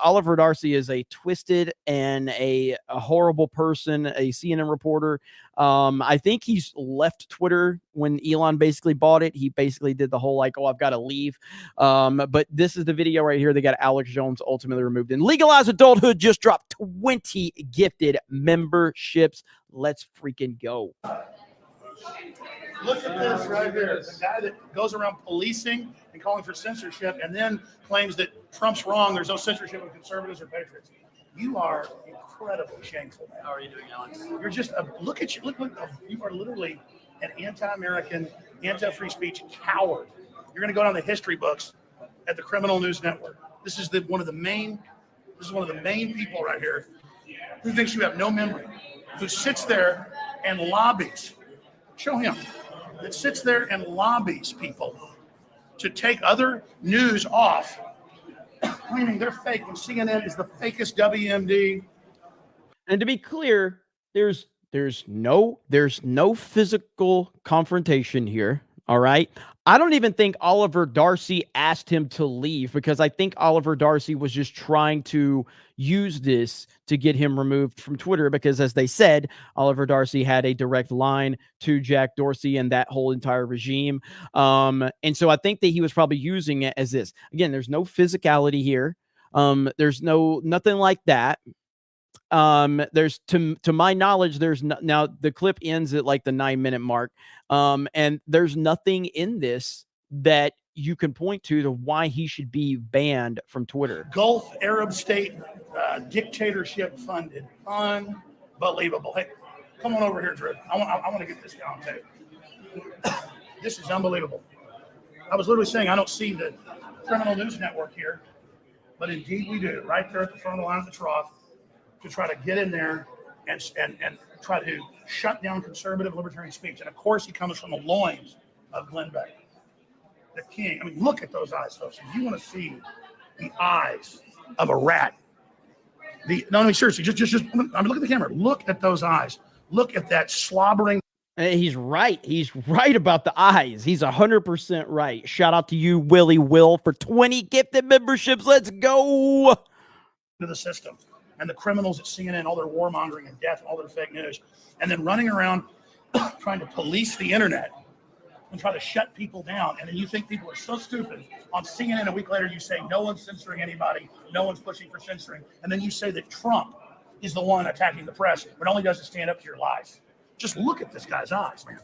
a twisted and a horrible person, a CNN reporter. I think he's left Twitter when Elon basically bought it. He basically did the whole like, oh, I've got to leave. But this is the video right here. They got Alex Jones ultimately removed. And Legalized Adulthood just dropped 20 gifted memberships. Let's freaking go. Look at this right here. The guy that goes around policing and calling for censorship and then claims that Trump's wrong. There's no censorship with conservatives or patriots. You are incredibly shameful, man. How are you doing, Alex? You're just look at you. Look, you are literally an anti-American, anti-free speech coward. You're going to go down the history books at the Criminal News Network. This is one of the main people right here who thinks you have no memory, who sits there and lobbies. Show him. That sits there and lobbies people to take other news off, claiming they're fake, and CNN is the fakest WMD. And to be clear, there's no physical confrontation here. All right. I don't even think Oliver Darcy asked him to leave, because I think Oliver Darcy was just trying to use this to get him removed from Twitter, because as they said, Oliver Darcy had a direct line to Jack Dorsey and that whole entire regime. And so I think that he was probably using it as this. Again, there's no physicality here. There's nothing like that. There's to my knowledge, there's no, now the clip ends at like the 9-minute mark. And there's nothing in this that you can point to why he should be banned from Twitter. Gulf Arab state dictatorship funded. Unbelievable. Hey, come on over here, Drew. I want to get this down on tape. This is unbelievable. I was literally saying I don't see the Criminal News Network here, but indeed we do, right there at the front of the line of the trough, to try to get in there and try to shut down conservative libertarian speech. And of course, he comes from the loins of Glenn Beck, the king. I mean, look at those eyes, folks. If you want to see the eyes of a rat, seriously, just I mean, look at the camera. Look at those eyes. Look at that slobbering. He's right. He's right about the eyes. He's 100% right. Shout out to you, Willie Will, for 20 gifted memberships. Let's go. To the system. And the criminals at CNN, all their warmongering and death, all their fake news, and then running around trying to police the internet and try to shut people down. And then you think people are so stupid. On CNN a week later, you say no one's censoring anybody, no one's pushing for censoring, and then you say that Trump is the one attacking the press, but only doesn't stand up to your lies. Just look at this guy's eyes, man.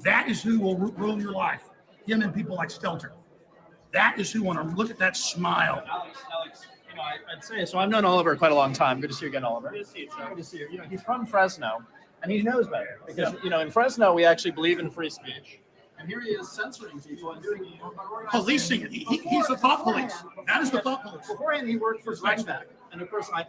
That is who will rule your life. Him and people like Stelter. That is who want to look at that smile. Alex. I'd say so. I've known Oliver quite a long time. Good to see you again, Oliver. Good to see you, Chuck. Good to see you. You know, he's from Fresno, and he knows better because in Fresno we actually believe in free speech, and here he is censoring people and doing policing it. He's the thought police. That is the thought police. Beforehand, he worked for Swagback, and of course, I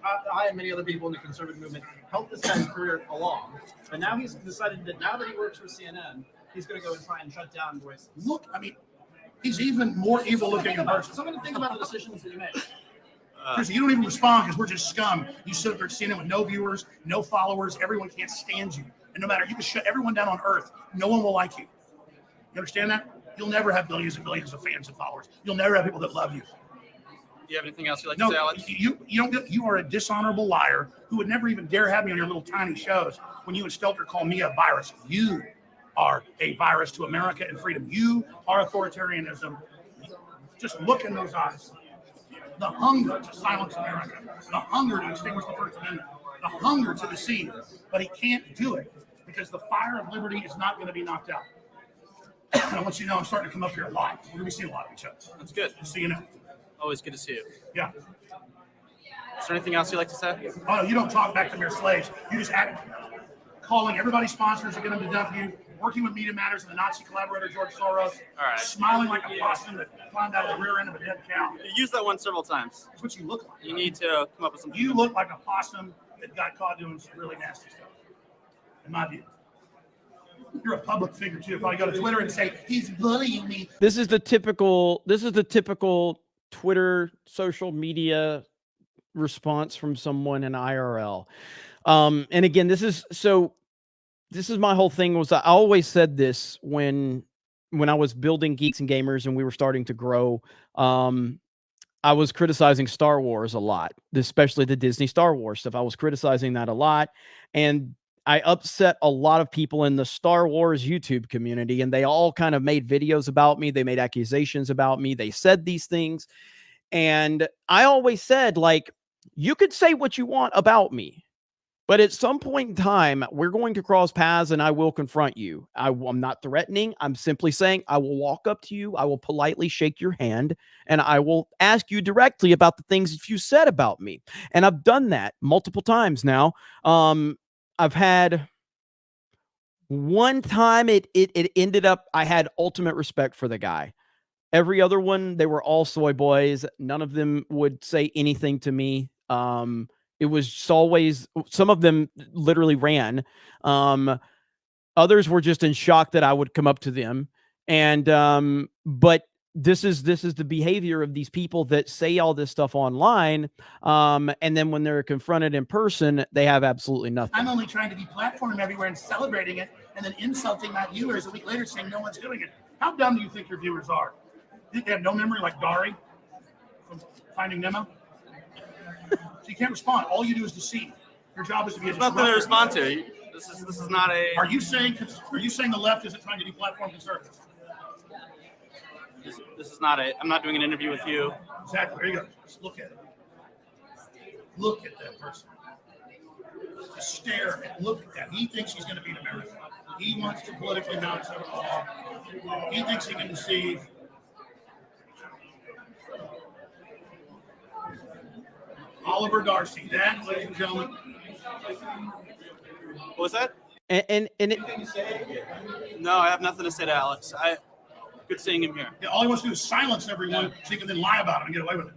and many other people in the conservative movement helped this guy's career along. But now he's decided that now that he works for CNN, he's going to go and try and shut down voices. Look, I mean, he's even more evil looking in person. Someone think about the decisions that he made. Chris, you don't even respond because we're just scum. You sit up there seeing it with no viewers, no followers. Everyone can't stand you. And no matter, you can shut everyone down on earth. No one will like you. You understand that? You'll never have billions and billions of fans and followers. You'll never have people that love you. Do you have anything else you'd like to say, Alex? You are a dishonorable liar who would never even dare have me on your little tiny shows when you and Stelter call me a virus. You are a virus to America and freedom. You are authoritarianism. Just look in those eyes. The hunger to silence America, the hunger to extinguish the First Amendment, the hunger to deceive, but he can't do it because the fire of liberty is not going to be knocked out. And I want you to know I'm starting to come up here a lot. We're going to be seeing a lot of each other. That's good. Just so you know. Always good to see you. Yeah. Is there anything else you'd like to say? Oh, you don't talk back to mere slaves. You just act calling everybody's sponsors to get them to dump you, working with Media Matters and the Nazi collaborator George Soros, smiling like a possum that climbed out of the rear end of a dead cow. You used that one several times. That's what you look like. You need to come up with something. You look like a possum that got caught doing some really nasty stuff, in my view. You're a public figure too. Probably go to Twitter and say he's bullying me. This is the typical Twitter social media response from someone in IRL. And again, this is my whole thing. Was I always said this when I was building Geeks and Gamers and we were starting to grow. I was criticizing Star Wars a lot, especially the Disney Star Wars stuff. I was criticizing that a lot, and I upset a lot of people in the Star Wars YouTube community, and they all kind of made videos about me. They made accusations about me. They said these things. And I always said, like, you could say what you want about me, but at some point in time, we're going to cross paths and I will confront you. I'm not threatening. I'm simply saying I will walk up to you. I will politely shake your hand and I will ask you directly about the things you said about me. And I've done that multiple times now. I've had one time it ended up, I had ultimate respect for the guy. Every other one, they were all soy boys. None of them would say anything to me. It was always, some of them literally ran. Others were just in shock that I would come up to them. And, but this is the behavior of these people that say all this stuff online. And then when they're confronted in person, they have absolutely nothing. I'm only trying to be platform everywhere and celebrating it and then insulting my viewers a week later saying no one's doing it. How dumb do you think your viewers are? You think they have no memory like Dari from Finding Nemo? So you can't respond. All you do is deceive. Your job is to be a There's nothing to respond to. This is not a. Are you saying the left isn't trying to do platform conservative? This is not a. I'm not doing an interview with you. Exactly. There you go. Just look at it. Look at that person. Just stare and look at that. He thinks he's going to beat America. He wants to politically mount it all. He thinks he can deceive. Oliver Darcy. That, ladies and gentlemen. What was that? And it, no, I have nothing to say to Alex. Good seeing him here. Yeah, all he wants to do is silence everyone so he can then lie about him and get away with it.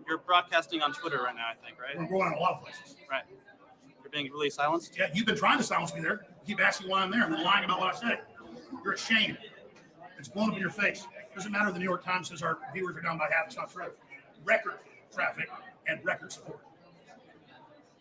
You're broadcasting on Twitter right now, I think, right? We're going on a lot of places. Right. You're being really silenced? Yeah, you've been trying to silence me there. You keep asking why I'm there and then lying about what I say. You're ashamed. It's blown up in your face. Doesn't matter if the New York Times says our viewers are down by half. It's not true. Record traffic and record support,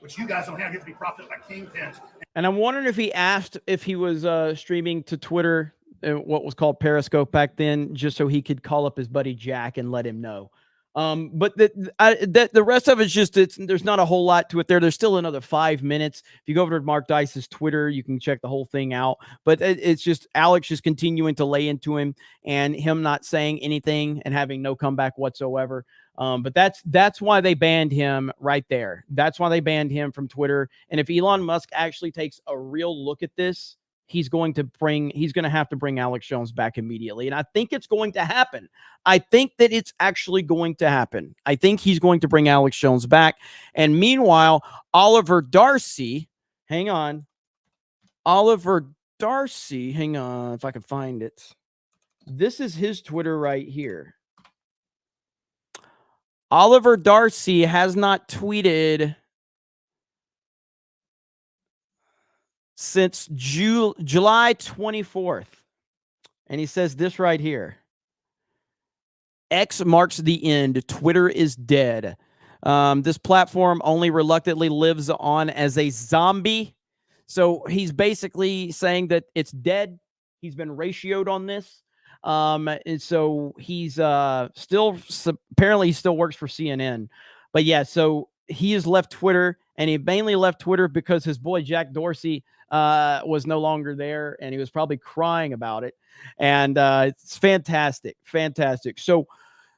which you guys don't have. You have to be propped up by kingpins. And I'm wondering if he asked if he was streaming to Twitter, what was called Periscope back then, just so he could call up his buddy Jack and let him know. But the rest of it's just, there's not a whole lot to it there. There's still another 5 minutes. If you go over to Mark Dice's Twitter, you can check the whole thing out. But it's just Alex just continuing to lay into him and him not saying anything and having no comeback whatsoever. But that's why they banned him right there. That's why they banned him from Twitter. And if Elon Musk actually takes a real look at this, he's going to have to bring Alex Jones back immediately. And I think it's going to happen. I think that it's actually going to happen. I think he's going to bring Alex Jones back. And meanwhile, Oliver Darcy, hang on, if I can find it. This is his Twitter right here. Oliver Darcy has not tweeted since July 24th. And he says this right here. X marks the end. Twitter is dead. This platform only reluctantly lives on as a zombie. So he's basically saying that it's dead. He's been ratioed on this. And so he's apparently he still works for CNN. But yeah, so he has left Twitter, and he mainly left Twitter because his boy Jack Dorsey was no longer there, and he was probably crying about it. And it's fantastic. So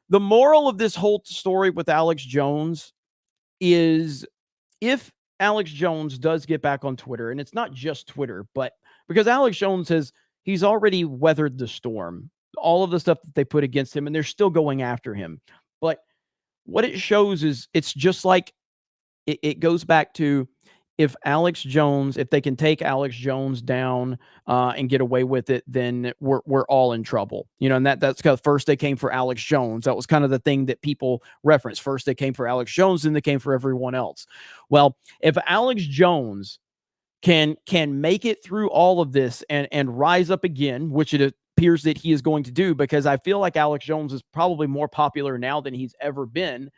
the moral of this whole story with Alex Jones is, if Alex Jones does get back on Twitter, and it's not just Twitter, but because Alex Jones he's already weathered the storm, all of the stuff that they put against him, and they're still going after him. But what it shows is it's just like it goes back to if they can take Alex Jones down and get away with it, then we're all in trouble. And that's kind of first they came for Alex Jones. That was kind of the thing that people reference. First they came for Alex Jones, then they came for everyone else. Well, if Alex Jones can make it through all of this and rise up again, which it appears that he is going to do, because I feel like Alex Jones is probably more popular now than he's ever been,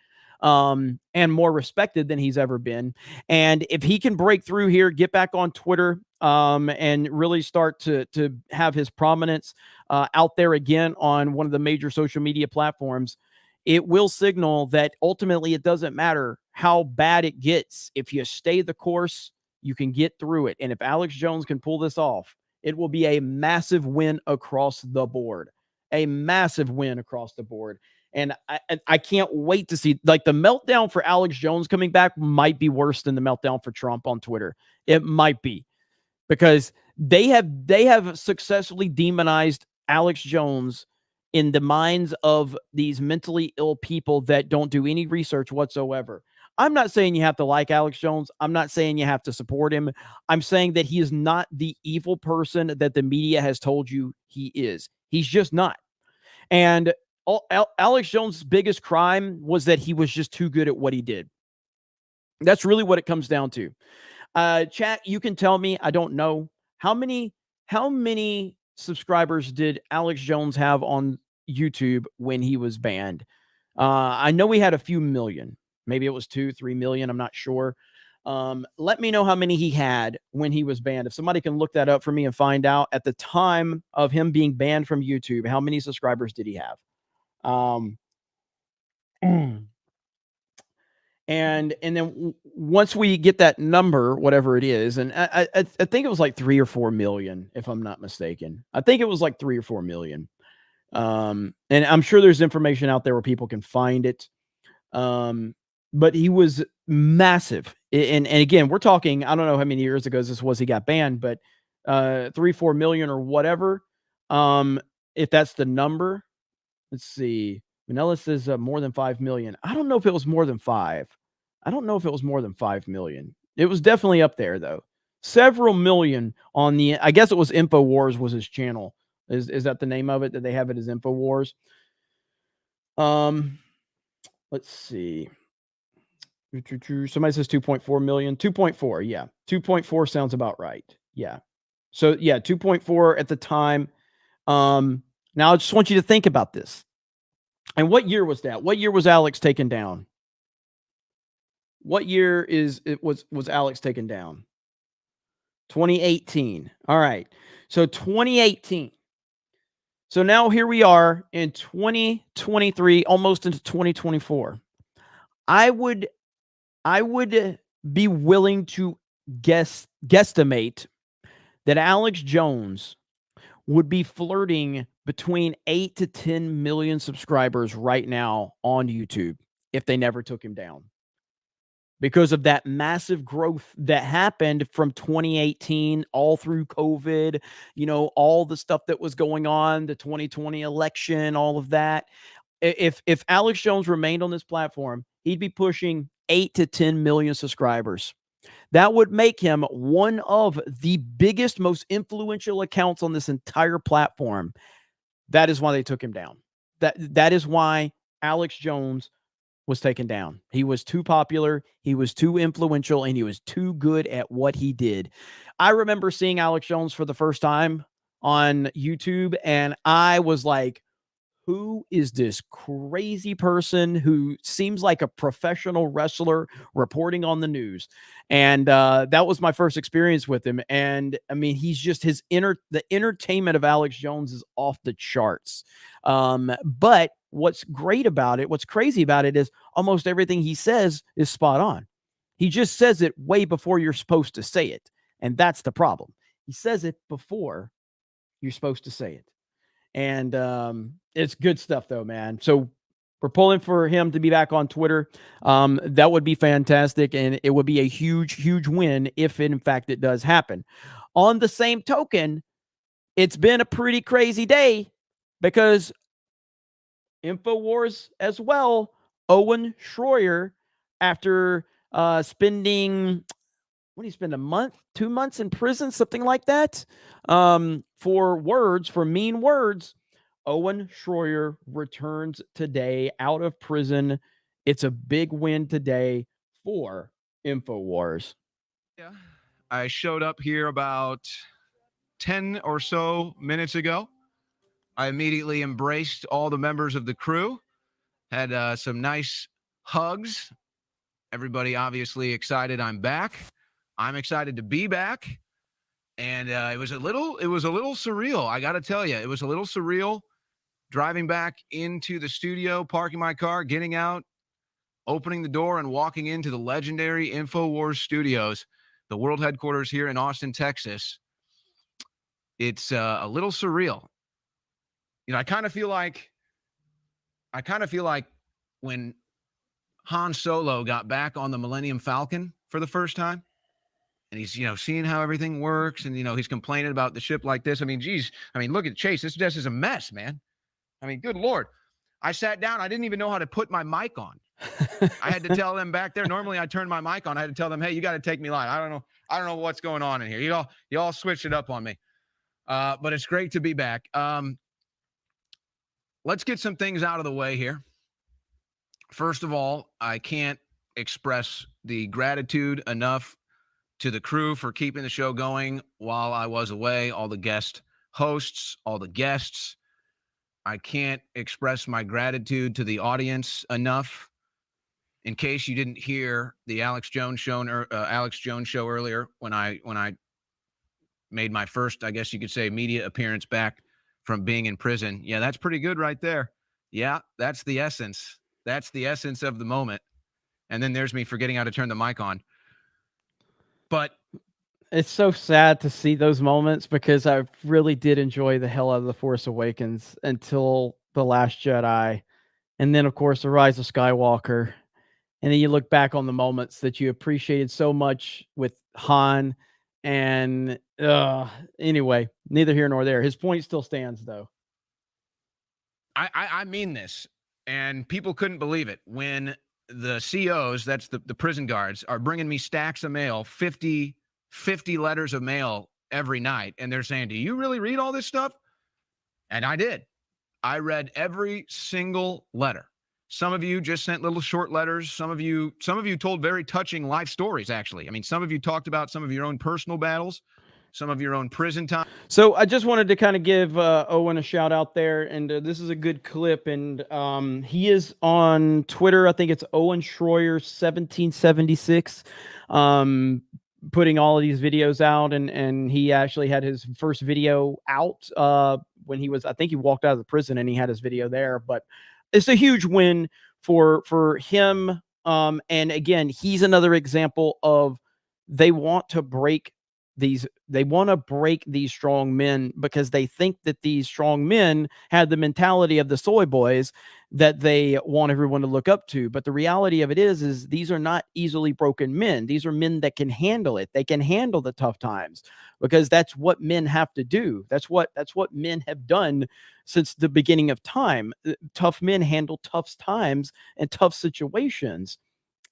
and more respected than he's ever been. And if he can break through here, get back on Twitter, and really start to have his prominence out there again on one of the major social media platforms, it will signal that ultimately it doesn't matter how bad it gets. If you stay the course, you can get through it. And if Alex Jones can pull this off, it will be a massive win across the board. A massive win across the board. And I can't wait to see, like, the meltdown for Alex Jones coming back might be worse than the meltdown for Trump on Twitter. It might be, because they have successfully demonized Alex Jones in the minds of these mentally ill people that don't do any research whatsoever. I'm not saying you have to like Alex Jones. I'm not saying you have to support him. I'm saying that he is not the evil person that the media has told you he is. He's just not. And Alex Jones' biggest crime was that he was just too good at what he did. That's really what it comes down to. Chat, you can tell me, I don't know, how many subscribers did Alex Jones have on YouTube when he was banned? I know he had a few million. Maybe it was 2-3 million. I'm not sure. Let me know how many he had when he was banned. If somebody can look that up for me and find out at the time of him being banned from YouTube, how many subscribers did he have? And then once we get that number, whatever it is, and I think it was like 3 or 4 million, if I'm not mistaken. I think it was like 3 or 4 million. And I'm sure there's information out there where people can find it. But he was massive. And again, we're talking, I don't know how many years ago this was he got banned, but 3-4 million or whatever. If that's the number, let's see. Manila says more than 5 million. I don't know if it was more than 5. I don't know if it was more than 5 million. It was definitely up there, though. Several million on the, I guess it was InfoWars was his channel. Is that the name of it? That they have it as InfoWars? Let's see. Somebody says 2.4 million. 2.4, yeah. 2.4 sounds about right. Yeah. So, yeah, 2.4 at the time. Now, I just want you to think about this. And what year was that? What year was Alex taken down? What year was Alex taken down? 2018. All right. So 2018. So now here we are in 2023, almost into 2024. I would be willing to guesstimate that Alex Jones would be flirting between 8 to 10 million subscribers right now on YouTube if they never took him down, because of that massive growth that happened from 2018 all through COVID, all the stuff that was going on, the 2020 election, all of that. If Alex Jones remained on this platform, he'd be pushing 8 to 10 million subscribers. That would make him one of the biggest, most influential accounts on this entire platform. That is why they took him down. That is why Alex Jones was taken down. He was too popular, he was too influential, and he was too good at what he did. I remember seeing Alex Jones for the first time on YouTube, and I was like, who is this crazy person who seems like a professional wrestler reporting on the news? And that was my first experience with him. And I mean, he's just the entertainment of Alex Jones is off the charts. But what's great about it, what's crazy about it is almost everything he says is spot on. He just says it way before you're supposed to say it. And that's the problem. He says it before you're supposed to say it. And it's good stuff, though, man. So we're pulling for him to be back on Twitter. That would be fantastic, and it would be a huge, huge win if, in fact, it does happen. On the same token, it's been a pretty crazy day because InfoWars as well Owen Shroyer, after spending, what do you spend, a month, 2 months in prison, something like that, for mean words. Owen Shroyer returns today out of prison. It's a big win today for InfoWars. Yeah, I showed up here about 10 or so minutes ago. I immediately embraced all the members of the crew, had some nice hugs. Everybody obviously excited I'm back. I'm excited to be back. And it was a little surreal. I got to tell you, it was a little surreal driving back into the studio, parking my car, getting out, opening the door, and walking into the legendary InfoWars studios, the world headquarters here in Austin, Texas. It's a little surreal. You know, I kind of feel like when Han Solo got back on the Millennium Falcon for the first time, and he's, seeing how everything works, and, he's complaining about the ship like this. I mean, geez, look at Chase. This just is a mess, man. Good Lord. I sat down. I didn't even know how to put my mic on. I had to tell them back there. Normally I turn my mic on. I had to tell them, hey, you got to take me live. I don't know what's going on in here. You all switched it up on me. But it's great to be back. Let's get some things out of the way here. First of all, I can't express the gratitude enough to the crew for keeping the show going while I was away, all the guest hosts, all the guests. I can't express my gratitude to the audience enough. In case you didn't hear the Alex Jones show earlier, when I made my first, I guess you could say, media appearance back from being in prison. Yeah, that's pretty good right there. Yeah, that's the essence. That's the essence of the moment. And then there's me forgetting how to turn the mic on. But it's so sad to see those moments, because I really did enjoy the hell out of The Force Awakens until The Last Jedi. And then, of course, The Rise of Skywalker. And then you look back on the moments that you appreciated so much with Han. And anyway, neither here nor there. His point still stands, though. I mean this. And people couldn't believe it when the COs, that's the prison guards, are bringing me stacks of mail, 50 letters of mail every night. And they're saying, do you really read all this stuff? And I did. I read every single letter. Some of you just sent little short letters. Some of you told very touching life stories, actually. Some of you talked about some of your own personal battles, some of your own prison time. So I just wanted to kind of give Owen a shout out there. And this is a good clip. And he is on Twitter. I think it's Owen Shroyer 1776. Putting all of these videos out, and he actually had his first video out when he was, I think he walked out of the prison, and he had his video there. But it's a huge win for him. And again, he's another example of they want to break these strong men, because they think that these strong men had the mentality of the soy boys that they want everyone to look up to. But the reality of it is these are not easily broken men. These are men that can handle it. They can handle the tough times, because that's what men have to do. That's what men have done since the beginning of time. Tough men handle tough times and tough situations.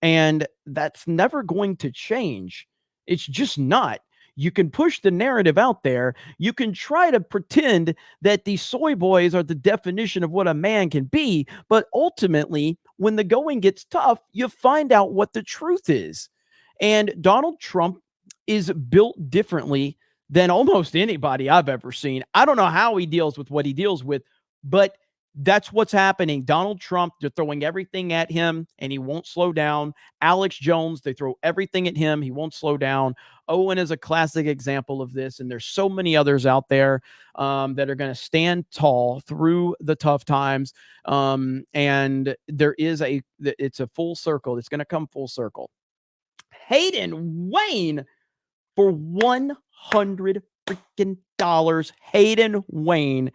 And that's never going to change. It's just not. You can push the narrative out there. You can try to pretend that these soy boys are the definition of what a man can be. But ultimately, when the going gets tough, you find out what the truth is. And Donald Trump is built differently than almost anybody I've ever seen. I don't know how he deals with what he deals with, but that's what's happening. Donald Trump, they're throwing everything at him, and he won't slow down. Alex Jones, they throw everything at him. He won't slow down. Owen is a classic example of this, and there's so many others out there that are going to stand tall through the tough times. And it's a full circle. It's going to come full circle. Hayden Wayne for $100 freaking. Hayden Wayne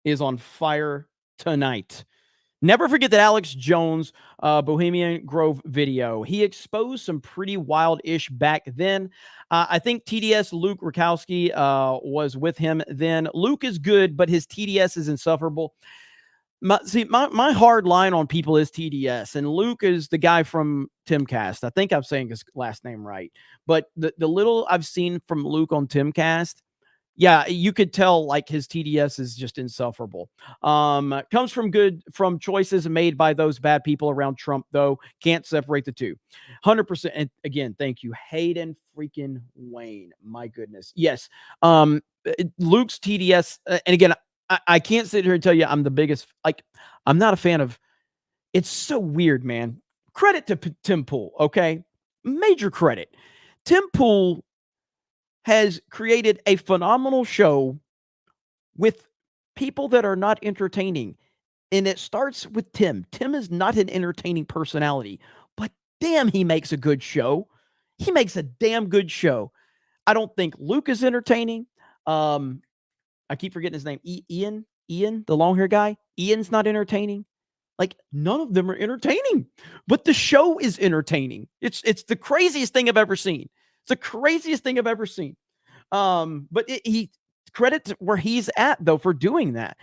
is on fire tonight. Never forget that Alex Jones Bohemian Grove video. He exposed some pretty wild-ish back then. I think TDS Luke Rakowski was with him then. Luke is good, but his TDS is insufferable. My hard line on people is TDS, and Luke is the guy from Timcast. I think I'm saying his last name right, but the little I've seen from Luke on Timcast, yeah, you could tell like his TDS is just insufferable. Comes from choices made by those bad people around Trump, though. Can't separate the two. 100%. And again, thank you, Hayden freaking Wayne. My goodness. Yes. Luke's TDS, and again, I can't sit here and tell you I'm the biggest, like, I'm not a fan of, it's so weird, man. Credit to Tim Pool, okay? Major credit. Tim Pool has created a phenomenal show with people that are not entertaining. And it starts with Tim. Tim is not an entertaining personality, but damn, he makes a good show. He makes a damn good show. I don't think Luke is entertaining. I keep forgetting his name. Ian, the long hair guy. Ian's not entertaining. Like, none of them are entertaining, but the show is entertaining. It's the craziest thing I've ever seen. It's the craziest thing I've ever seen. But he credit to where he's at though for doing that.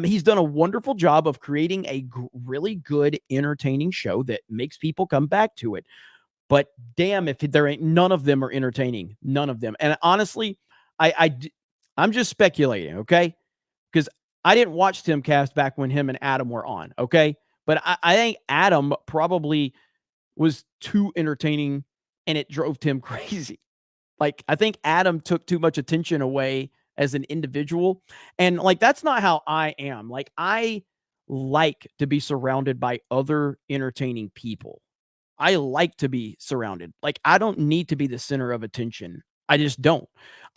He's done a wonderful job of creating a really good, entertaining show that makes people come back to it. But damn, if there ain't, none of them are entertaining. None of them. And honestly, I'm just speculating, okay? Because I didn't watch Timcast back when him and Adam were on, okay? But I think Adam probably was too entertaining and it drove Tim crazy. Like, I think Adam took too much attention away as an individual. And like, that's not how I am. Like, I like to be surrounded by other entertaining people. I like to be surrounded. Like, I don't need to be the center of attention. I just don't.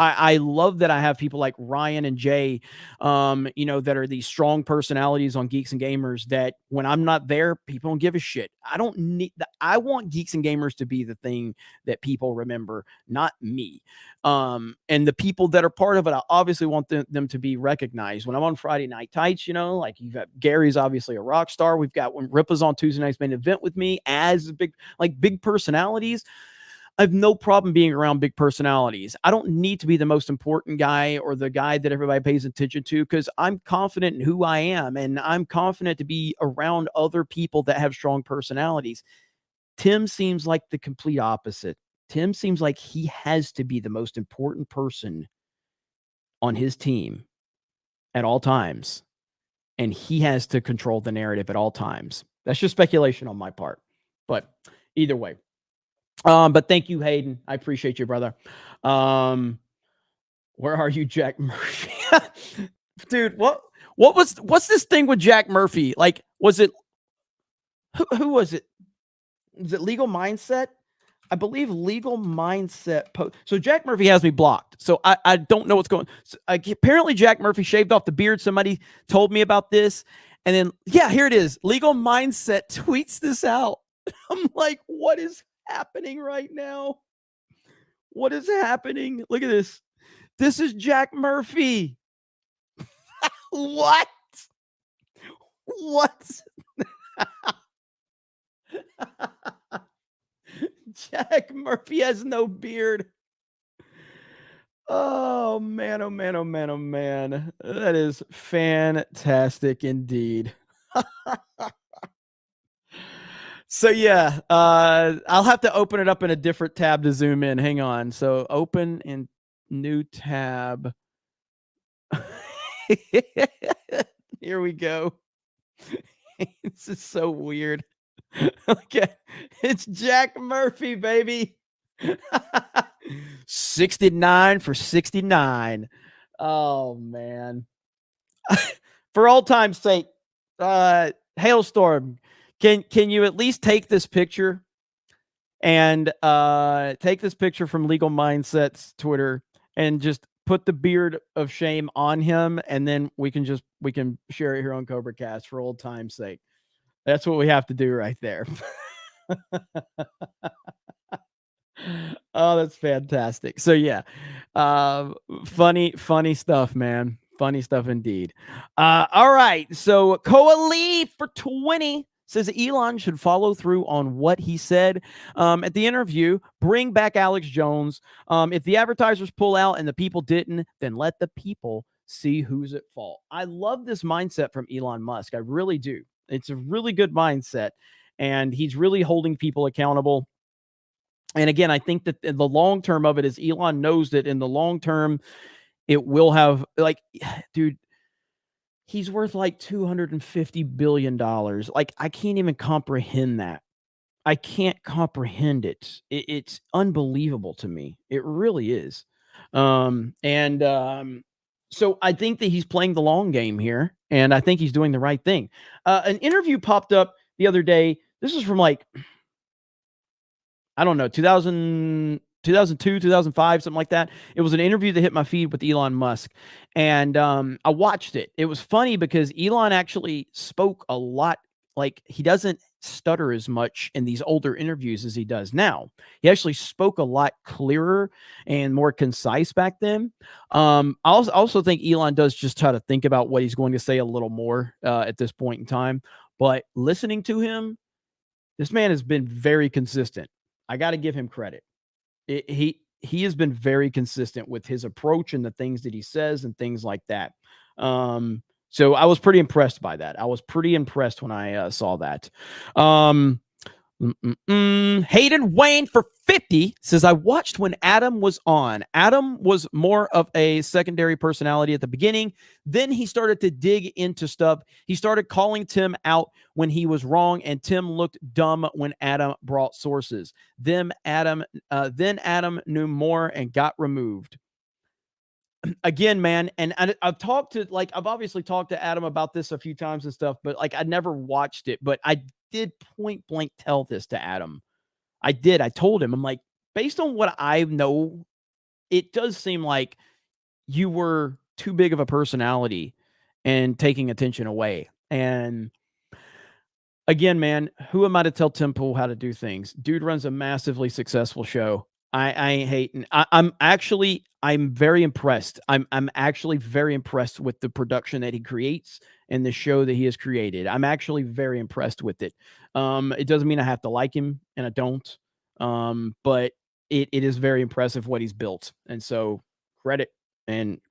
I love that I have people like Ryan and Jay, that are these strong personalities on Geeks and Gamers that when I'm not there, people don't give a shit. I don't need that. I want Geeks and Gamers to be the thing that people remember, not me. And the people that are part of it, I obviously want them to be recognized. When I'm on Friday Night Tights, like you've got Gary's obviously a rock star. We've got when Ripa's on Tuesday Night's Main Event with me as big personalities. I have no problem being around big personalities. I don't need to be the most important guy or the guy that everybody pays attention to because I'm confident in who I am and I'm confident to be around other people that have strong personalities. Tim seems like the complete opposite. Tim seems like he has to be the most important person on his team at all times, and he has to control the narrative at all times. That's just speculation on my part, but either way. But thank you, Hayden. I appreciate you, brother. Where are you, Jack Murphy? Dude, what's this thing with Jack Murphy? Like, was it who was it? Is it Legal Mindset? I believe Legal Mindset. So Jack Murphy has me blocked. So I don't know what's going on. So apparently Jack Murphy shaved off the beard. Somebody told me about this. And then, yeah, here it is. Legal Mindset tweets this out. I'm like, what is happening right now? What is happening? Look at this. This is Jack Murphy. What? Jack Murphy has no beard. Oh man, oh man, oh man, oh man. That is fantastic indeed. So yeah, I'll have to open it up in a different tab to zoom in. Hang on. So open in new tab. Here we go. This is so weird. Okay, it's Jack Murphy, baby. 69 for 69. Oh man. For all time's sake, Hailstorm. Can you at least take this picture and take this picture from Legal Mindset's Twitter and just put the beard of shame on him, and then we can share it here on CobraCast for old time's sake. That's what we have to do right there. Oh, that's fantastic. So yeah, funny stuff, man. Funny stuff indeed. All right. So Coali for 20 says Elon should follow through on what he said at the interview. Bring back Alex Jones. If the advertisers pull out and the people didn't, then let the people see who's at fault. I love this mindset from Elon Musk. I really do. It's a really good mindset, and he's really holding people accountable. And again, I think that in the long term of it is Elon knows that in the long term, it will have, like, dude, he's worth like $250 billion. Like, I can't even comprehend that. I can't comprehend it. It's unbelievable to me. It really is. So I think that he's playing the long game here, and I think he's doing the right thing. An interview popped up the other day. This is from like, I don't know, 2002, 2005, something like that. It was an interview that hit my feed with Elon Musk, and I watched it. It was funny because Elon actually spoke a lot. Like, he doesn't stutter as much in these older interviews as he does now. He actually spoke a lot clearer and more concise back then. I also think Elon does just try to think about what he's going to say a little more at this point in time. But listening to him, this man has been very consistent. I got to give him credit. He has been very consistent with his approach and the things that he says and things like that. So I was pretty impressed by that. I was pretty impressed when I saw that. Hayden Wayne for 50 says, I watched when Adam was on. Adam was more of a secondary personality at the beginning. Then he started to dig into stuff. He started calling Tim out when he was wrong, and Tim looked dumb when Adam brought sources. Then Adam knew more and got removed. Again, man, and I've obviously talked to Adam about this a few times and stuff, but like, I never watched it, but I did point blank tell this to Adam. I did. I told him, I'm like, based on what I know, it does seem like you were too big of a personality and taking attention away. And again, man, who am I to tell Tim Pool how to do things? Dude runs a massively successful show. I ain't hating. I'm very impressed. I'm actually very impressed with the production that he creates and the show that he has created. I'm actually very impressed with it. It doesn't mean I have to like him, and I don't. But it is very impressive what he's built. And so credit and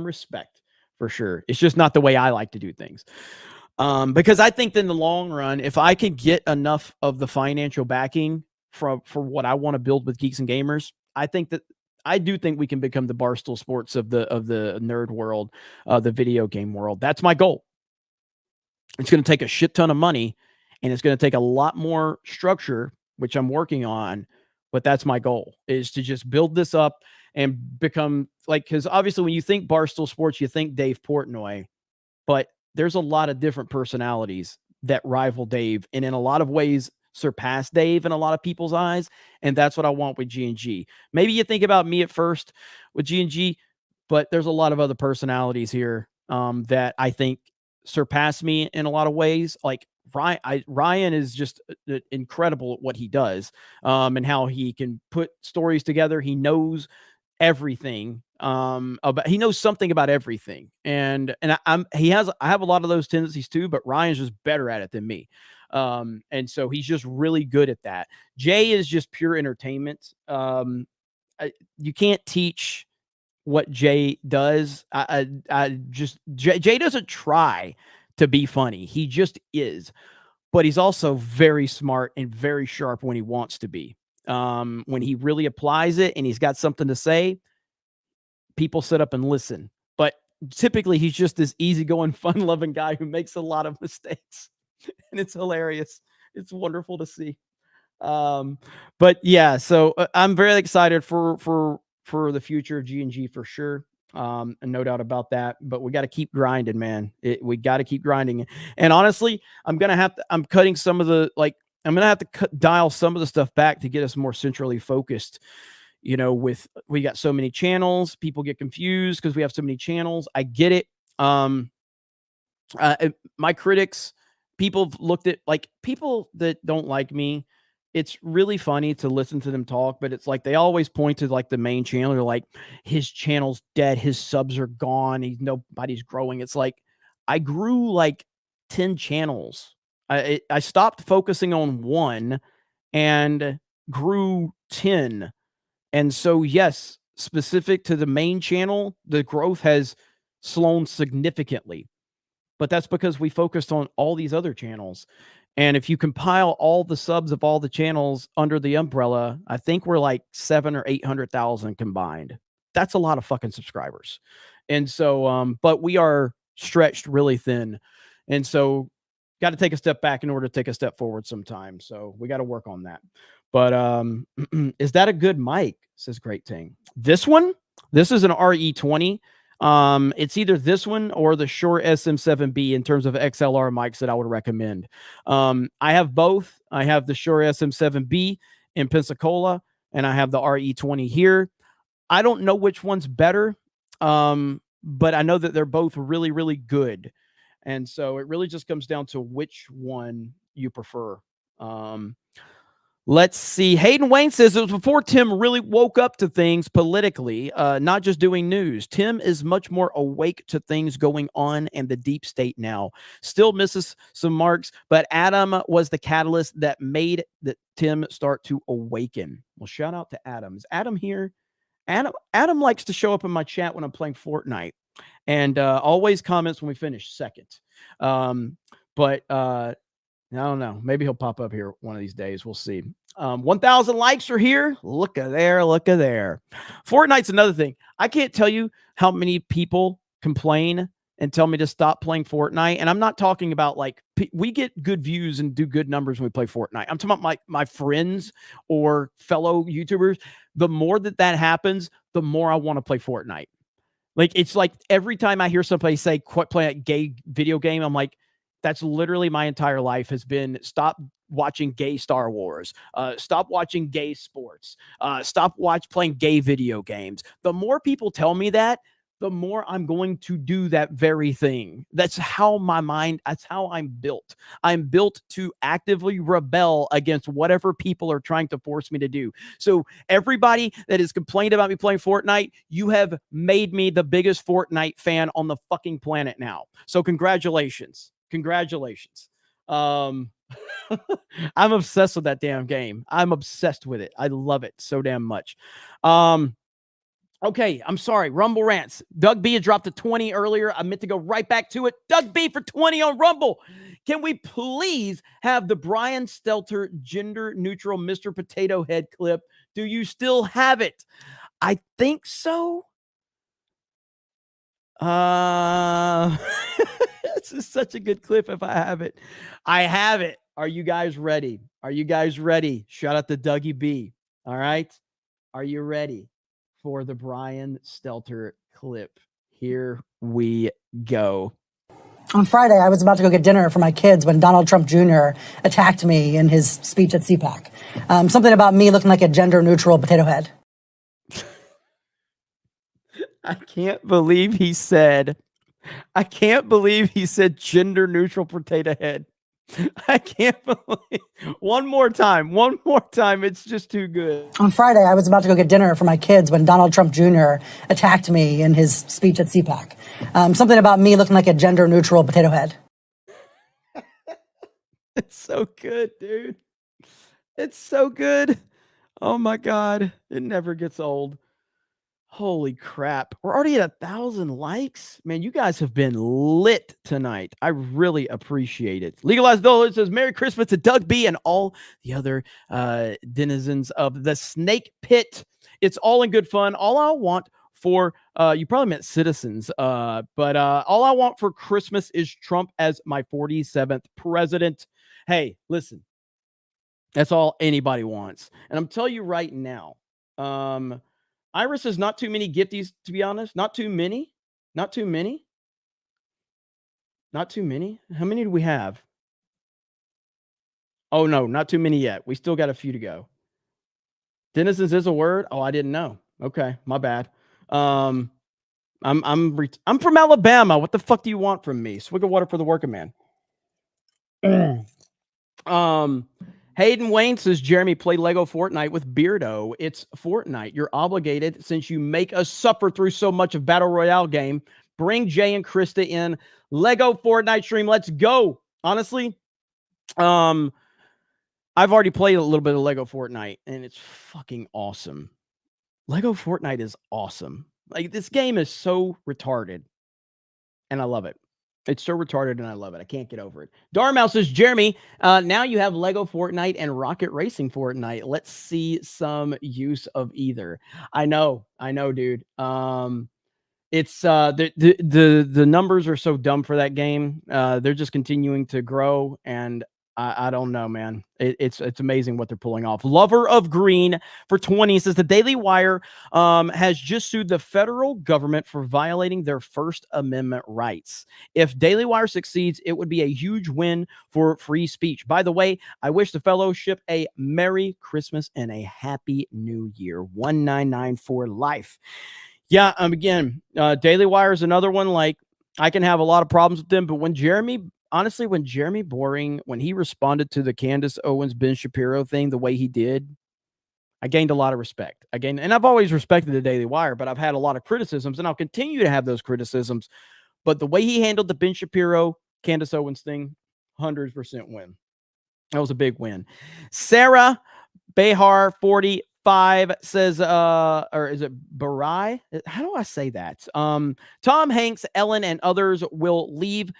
respect for sure. It's just not the way I like to do things. Because I think in the long run, if I can get enough of the financial backing for what I want to build with Geeks and Gamers, I do think we can become the Barstool Sports of the nerd world, the video game world. That's my goal. It's going to take a shit ton of money, and it's going to take a lot more structure, which I'm working on. But that's my goal, is to just build this up and become like, because obviously when you think Barstool Sports, you think Dave Portnoy, but there's a lot of different personalities that rival Dave, and in a lot of ways surpass Dave in a lot of people's eyes. And that's what I want with G&G. Maybe you think about me at first with G&G, but there's a lot of other personalities here that I think surpass me in a lot of ways. Like Ryan is just incredible at what he does, and how he can put stories together. He knows everything he knows something about everything, and I have a lot of those tendencies too, but Ryan's just better at it than me. And so he's just really good at that. Jay is just pure entertainment. You can't teach what Jay does. Jay doesn't try to be funny. He just is, but he's also very smart and very sharp when he wants to be. When he really applies it and he's got something to say, people sit up and listen. But typically he's just this easygoing, fun-loving guy who makes a lot of mistakes. And it's hilarious. It's wonderful to see. But yeah, so I'm very excited for the future of G&G for sure. And no doubt about that. But we got to keep grinding, man. We got to keep grinding. And honestly, I'm cutting some of the, I'm going to have to dial some of the stuff back to get us more centrally focused. We got so many channels, people get confused because we have so many channels. I get it. My critics, people have looked at, people that don't like me, it's really funny to listen to them talk, but it's like they always point to the main channel. They're like, his channel's dead, his subs are gone, nobody's growing. It's like, I grew 10 channels. I stopped focusing on one and grew 10. And so, yes, specific to the main channel, the growth has Sloan significantly. But that's because we focused on all these other channels. And if you compile all the subs of all the channels under the umbrella, I think we're like 700,000 or 800,000 combined. That's a lot of fucking subscribers. And so, but we are stretched really thin. And so got to take a step back in order to take a step forward sometime. So we got to work on that. But is that a good mic? Says Great Ting. This one, this is an RE20. It's either this one or the Shure SM7B in terms of XLR mics that I would recommend. I have both. I have the Shure SM7B in Pensacola, and I have the RE20 here. I don't know which one's better, but I know that they're both really, really good. And so it really just comes down to which one you prefer. Let's see. Hayden Wayne says it was before Tim really woke up to things politically, not just doing news. Tim is much more awake to things going on and the deep state now. Still misses some marks, but Adam was the catalyst that made Tim start to awaken. Well, shout out to Adam. Is Adam here? Adam likes to show up in my chat when I'm playing Fortnite and always comments when we finish second. But I don't know. Maybe he'll pop up here one of these days. We'll see. 1,000 likes are here. Look at there. Look at there. Fortnite's another thing. I can't tell you how many people complain and tell me to stop playing Fortnite. And I'm not talking about like, we get good views and do good numbers when we play Fortnite. I'm talking about my friends or fellow YouTubers. The more that happens, the more I want to play Fortnite. Like, it's like every time I hear somebody say, quit playing a gay video game, I'm like, that's literally my entire life has been stop watching gay Star Wars, stop watching gay sports, stop playing gay video games. The more people tell me that, the more I'm going to do that very thing. That's how that's how I'm built. I'm built to actively rebel against whatever people are trying to force me to do. So everybody that has complained about me playing Fortnite, you have made me the biggest Fortnite fan on the fucking planet now. So congratulations. Congratulations. I'm obsessed with that damn game. I'm obsessed with it. I love it so damn much. Okay, I'm sorry. Rumble rants. Doug B had dropped a 20 earlier. I meant to go right back to it. Doug B for 20 on Rumble. Can we please have the Brian Stelter gender neutral Mr. Potato Head clip? Do you still have it? I think so. This is such a good clip if I have it. I have it. Are you guys ready? Are you guys ready? Shout out to Dougie B. All right. Are you ready for the Brian Stelter clip? Here we go. On Friday, I was about to go get dinner for my kids when Donald Trump Jr. attacked me in his speech at CPAC. Something about me looking like a gender neutral potato head. I can't believe he said gender neutral potato head. I can't believe. One more time. It's just too good. On Friday, I was about to go get dinner for my kids when Donald Trump Jr. attacked me in his speech at CPAC. Something about me looking like a gender neutral potato head. It's so good, dude. It's so good. Oh my God. It never gets old. Holy crap. We're already at 1,000 likes. Man, you guys have been lit tonight. I really appreciate it. Legalized Dollar says Merry Christmas to Doug B and all the other denizens of the Snake Pit. It's all in good fun. All I want for, you probably meant citizens, but all I want for Christmas is Trump as my 47th president. Hey, listen, that's all anybody wants. And I'm telling you right now, Iris is not too many gifties, to be honest. Not too many. How many do we have? Oh, no, not too many yet. We still got a few to go. Denizens is a word? Oh, I didn't know. Okay, my bad. I'm from Alabama. What the fuck do you want from me? Swig of water for the working man. Hayden Wayne says, Jeremy, play Lego Fortnite with Beardo. It's Fortnite. You're obligated since you make us suffer through so much of Battle Royale game. Bring Jay and Krista in. Lego Fortnite stream. Let's go. Honestly, I've already played a little bit of Lego Fortnite, and it's fucking awesome. Lego Fortnite is awesome. Like, this game is so retarded. and I love it. It's so retarded, and I love it. I can't get over it. Darmouse says, Jeremy, now you have Lego Fortnite and Rocket Racing Fortnite. Let's see some use of either. I know, dude. It's the numbers are so dumb for that game. They're just continuing to grow, and I don't know, man. It's amazing what they're pulling off. Lover of Green for 20 says the Daily Wire has just sued the federal government for violating their First Amendment rights. If Daily Wire succeeds, it would be a huge win for free speech. By the way, I wish the fellowship a Merry Christmas and a Happy New Year. 199 for life. Yeah, again, Daily Wire is another one. Like, I can have a lot of problems with them, but when Jeremy Boring, when he responded to the Candace Owens, Ben Shapiro thing the way he did, I gained a lot of respect. And I've always respected the Daily Wire, but I've had a lot of criticisms, and I'll continue to have those criticisms. But the way he handled the Ben Shapiro, Candace Owens thing, 100% win. That was a big win. Sarah Behar 45 says, or is it Barai? How do I say that? Tom Hanks, Ellen, and others will leave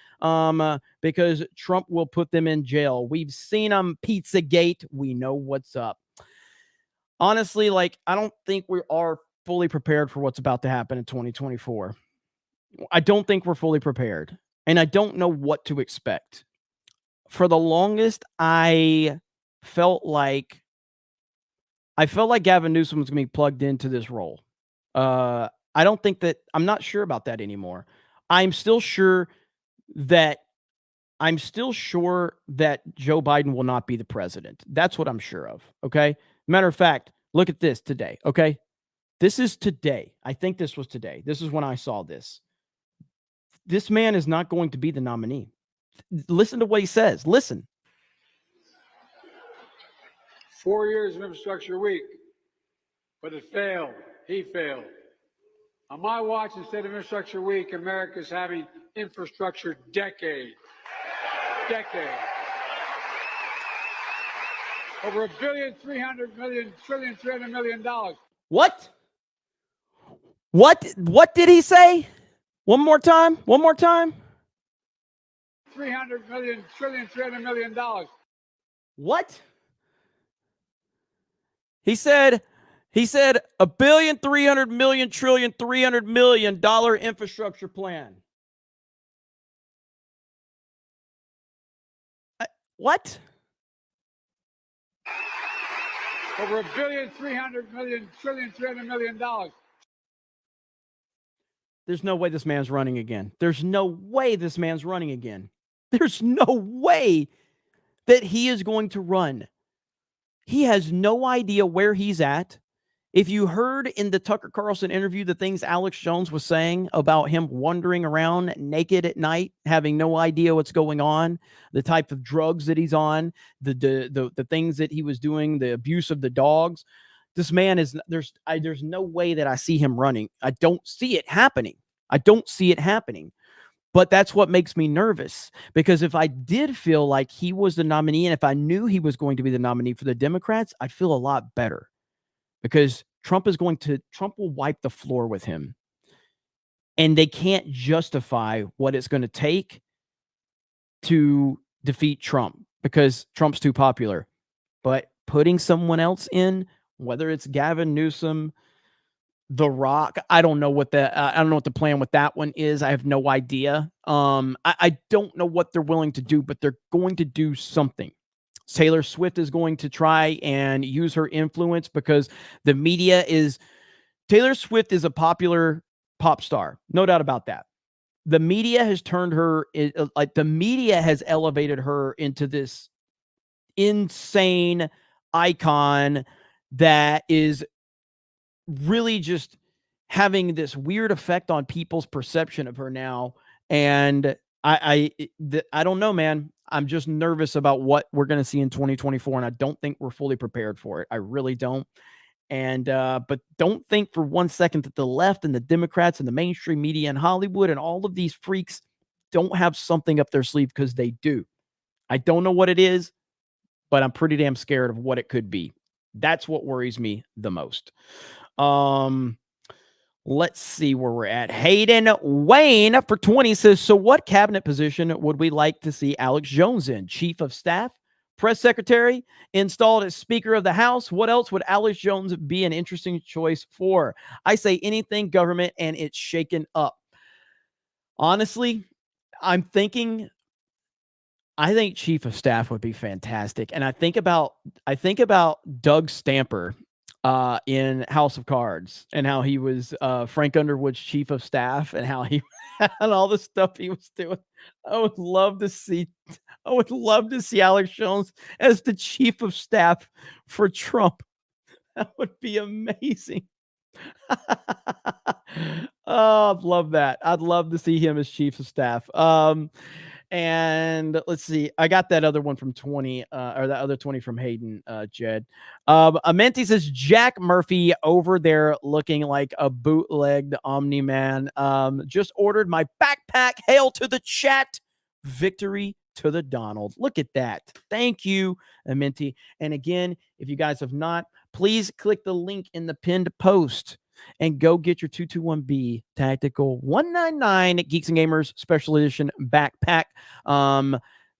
because Trump will put them in jail. We've seen them, Pizzagate. We know what's up. Honestly, like, I don't think we are fully prepared for what's about to happen in 2024. I don't think we're fully prepared, and I don't know what to expect. For the longest, I felt like Gavin Newsom was going to be plugged into this role. I'm not sure about that anymore. I'm still sure that Joe Biden will not be the president. That's what I'm sure of. Okay. Matter of fact, look at this today. Okay. This is today. I think this was today. This is when I saw this. This man is not going to be the nominee. Listen to what he says. Listen. 4 years of infrastructure week, but it failed. He failed. On my watch, instead of infrastructure week, America's having infrastructure decade. Over $1.3 billion. What? What did he say? One more time. $300 million. What? He said $1.3 billion infrastructure plan. What? Over $1.3 billion. There's no way this man's running again. There's no way this man's running again. There's no way that he is going to run. He has no idea where he's at. If you heard in the Tucker Carlson interview the things Alex Jones was saying about him wandering around naked at night, having no idea what's going on, the type of drugs that he's on, the things that he was doing, the abuse of the dogs, this man is there's no way that I see him running. I don't see it happening. But that's what makes me nervous, because if I did feel like he was the nominee, and if I knew he was going to be the nominee for the Democrats, I'd feel a lot better, because Trump will wipe the floor with him, and they can't justify what it's going to take to defeat Trump because Trump's too popular. But putting someone else in, whether it's Gavin Newsom, The Rock, I don't know what the plan with that one is. I have no idea. I don't know what they're willing to do, but they're going to do something. Taylor Swift is going to try and use her influence, because Taylor Swift is a popular pop star. No doubt about that. The media has turned her, the media has elevated her into this insane icon that is really just having this weird effect on people's perception of her now. And I don't know, man. I'm just nervous about what we're going to see in 2024, and I don't think we're fully prepared for it. I really don't. And but don't think for one second that the left and the Democrats and the mainstream media and Hollywood and all of these freaks don't have something up their sleeve, because they do. I don't know what it is, but I'm pretty damn scared of what it could be. That's what worries me the most. Let's see where we're at. Hayden Wayne for 20 says, so what cabinet position would we like to see Alex Jones in? Chief of Staff? Press Secretary? Installed as Speaker of the House? What else would Alex Jones be an interesting choice for? I say anything government and it's shaken up. Honestly, I think Chief of Staff would be fantastic. And I think about Doug Stamper in House of Cards and how he was Frank Underwood's Chief of Staff and how he and all the stuff he was doing. I would love to see Alex Jones as the Chief of Staff for Trump. That would be amazing. Oh, I'd love that. I'd love to see him as Chief of Staff. And let's see. I got that other one from 20, or that other 20 from Hayden, Jed. Amenti says Jack Murphy over there looking like a bootlegged Omni-Man. Just ordered my backpack. Hail to the chat. Victory to the Donald. Look at that. Thank you, Amenti. And again, if you guys have not, please click the link in the pinned post and go get your 221B Tactical 199 Geeks and Gamers Special Edition backpack.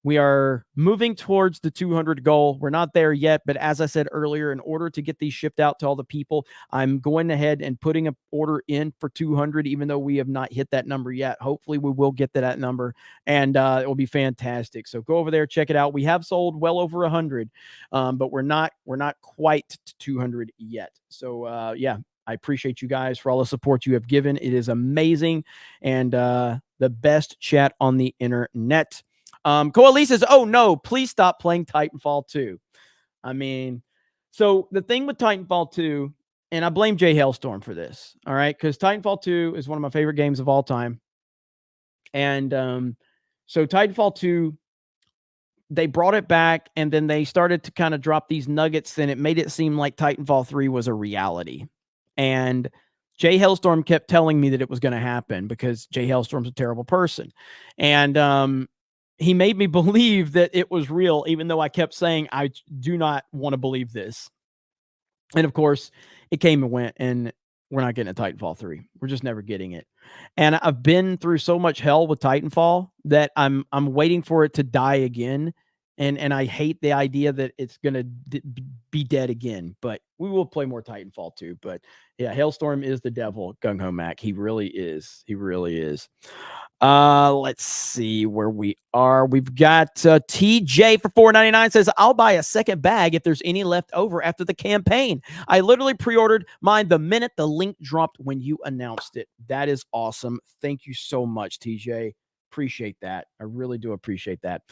We are moving towards the 200 goal. We're not there yet, but as I said earlier, in order to get these shipped out to all the people, I'm going ahead and putting an order in for 200, even though we have not hit that number yet. Hopefully we will get to that number, and it will be fantastic. So go over there, check it out. We have sold well over 100, but we're not quite to 200 yet. So yeah, I appreciate you guys for all the support you have given. It is amazing, and the best chat on the internet. Coalise says, oh no, please stop playing Titanfall 2. I mean, so the thing with Titanfall 2, and I blame Jay Hailstorm for this, all right? Because Titanfall 2 is one of my favorite games of all time. And so Titanfall 2, they brought it back, and then they started to kind of drop these nuggets, and it made it seem like Titanfall 3 was a reality. And Jay Hailstorm kept telling me that it was going to happen because Jay Hailstorm's a terrible person. And he made me believe that it was real, even though I kept saying, I do not want to believe this. And of course, it came and went, and we're not getting a Titanfall 3. We're just never getting it. And I've been through so much hell with Titanfall that I'm waiting for it to die again. And I hate the idea that it's going to be dead again. But we will play more Titanfall 2. But yeah, Hailstorm is the devil, Gung Ho Mac. He really is. He really is. Let's see where we are. We've got TJ for $4.99 says, I'll buy a second bag if there's any left over after the campaign. I literally pre-ordered mine the minute the link dropped when you announced it. That is awesome. Thank you so much, TJ. Appreciate that. I really do appreciate that.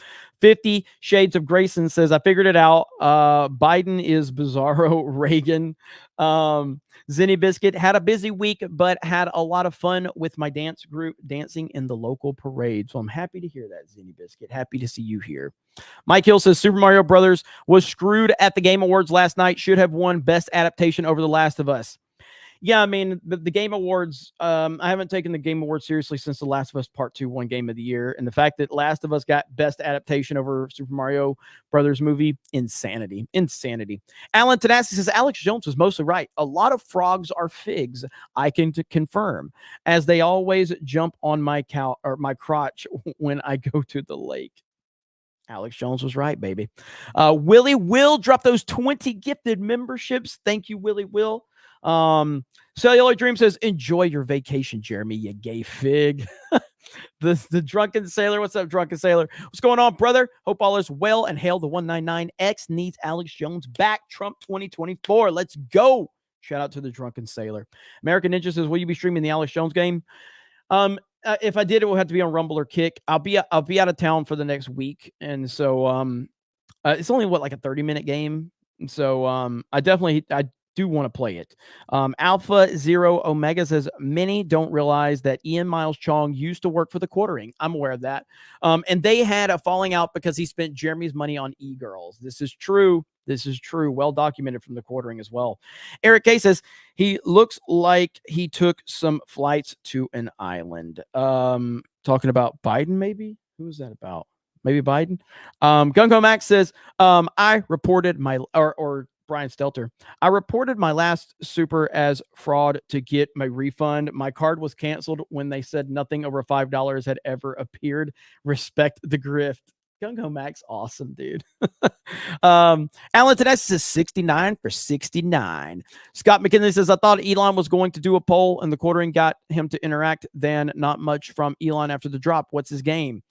50 Shades of Grayson says, I figured it out. Biden is Bizarro Reagan. Zinny Biscuit had a busy week, but had a lot of fun with my dance group dancing in the local parade. So I'm happy to hear that, Zinny Biscuit. Happy to see you here. Mike Hill says Super Mario Brothers was screwed at the Game Awards last night. Should have won Best Adaptation over The Last of Us. Yeah, I mean, the Game Awards, I haven't taken the Game Awards seriously since The Last of Us Part 2 won Game of the Year. And the fact that Last of Us got Best Adaptation over Super Mario Brothers movie, insanity. Insanity. Alan Tanassi says, Alex Jones was mostly right. A lot of frogs are figs, I can confirm, as they always jump on my crotch when I go to the lake. Alex Jones was right, baby. Willie Will dropped those 20 gifted memberships. Thank you, Willie Will. Cellular Dream says, enjoy your vacation, Jeremy, you gay fig. the Drunken Sailor. What's up, Drunken Sailor? What's going on, brother? Hope all is well, and hail the 199X needs Alex Jones back. Trump 2024. Let's go. Shout out to the Drunken Sailor. American Ninja says, will you be streaming the Alex Jones game? If I did, it will have to be on Rumble or Kick. I'll be out of town for the next week, and so it's only like a 30-minute game. And so I do want to play it. Alpha Zero Omega says, many don't realize that Ian Miles Chong used to work for the Quartering. I'm aware of that. And they had a falling out because he spent Jeremy's money on e-girls. This is true. This is true. Well documented from the Quartering as well. Eric K says, he looks like he took some flights to an island. Talking about Biden, maybe? Who is that about? Maybe Biden? Gung Ho Max says, I reported my, or Brian Stelter. I reported my last super as fraud to get my refund. My card was canceled when they said nothing over $5 had ever appeared. Respect the grift. Gung-Ho Max, awesome, dude. Alan Tedeschi says 69 for 69. Scott McKinley says, I thought Elon was going to do a poll and the quartering got him to interact. Then not much from Elon after the drop. What's his game?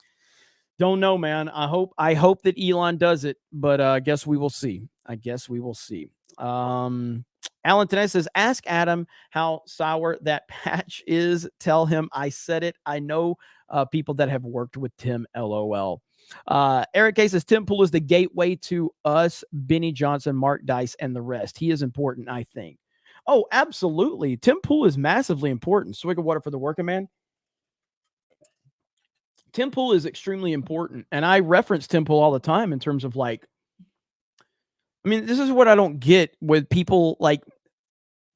Don't know, man. I hope that Elon does it, but I guess we will see. Alan Tedeschi says, ask Adam how sour that patch is. Tell him I said it. I know people that have worked with Tim, LOL. Eric K says Tim Pool is the gateway to us, Benny Johnson, Mark Dice, and the rest. He is important, I think. Oh, absolutely. Tim Pool is massively important. Swig of water for the working man. Tim Pool is extremely important. And I reference Tim Pool all the time in terms of like, I mean, this is what I don't get with people like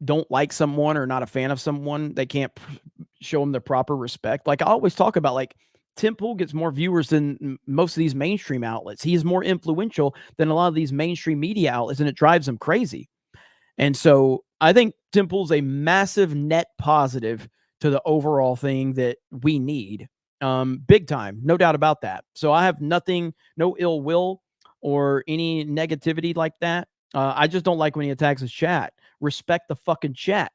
don't like someone or not a fan of someone. They can't show them the proper respect. Like I always talk about, like, Tim Pool gets more viewers than most of these mainstream outlets. He is more influential than a lot of these mainstream media outlets, and it drives them crazy. And so I think Tim Pool's a massive net positive to the overall thing that we need. Big time, no doubt about that. So I have no ill will or any negativity like that. I just don't like when he attacks his chat. Respect the fucking chat.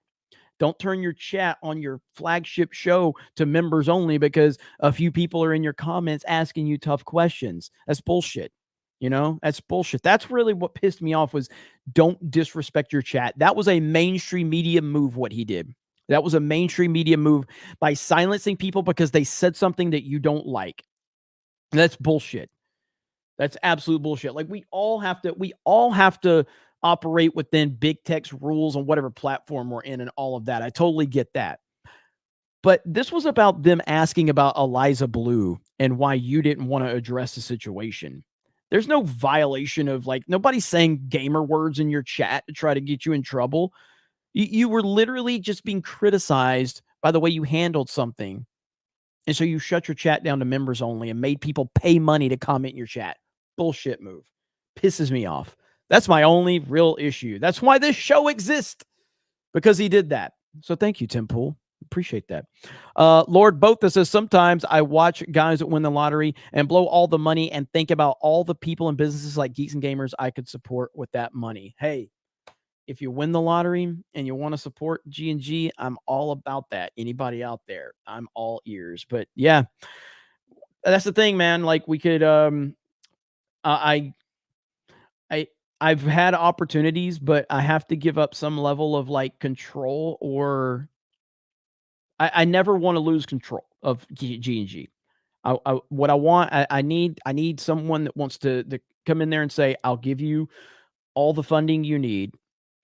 Don't turn your chat on your flagship show to members only because a few people are in your comments asking you tough questions. That's bullshit. You know, that's bullshit. That's really what pissed me off was don't disrespect your chat. That was a mainstream media move, what he did. That was a mainstream media move by silencing people because they said something that you don't like. That's bullshit. That's absolute bullshit. Like we all have to operate within big tech's rules on whatever platform we're in and all of that. I totally get that. But this was about them asking about Eliza Blue and why you didn't want to address the situation. There's no violation of, like, nobody's saying gamer words in your chat to try to get you in trouble. You were literally just being criticized by the way you handled something. And so you shut your chat down to members only and made people pay money to comment in your chat. Bullshit move. Pisses me off. That's my only real issue. That's why this show exists, because he did that. So thank you, Tim Pool. Appreciate that. Lord Botha says, sometimes I watch guys that win the lottery and blow all the money and think about all the people and businesses like Geeks and Gamers I could support with that money. Hey, if you win the lottery and you want to support G&G, I'm all about that. Anybody out there, I'm all ears. But yeah, that's the thing, man. Like we could, I've had opportunities, but I have to give up some level of like control, or I never want to lose control of G&G. What I want, I need someone that wants to come in there and say, I'll give you all the funding you need,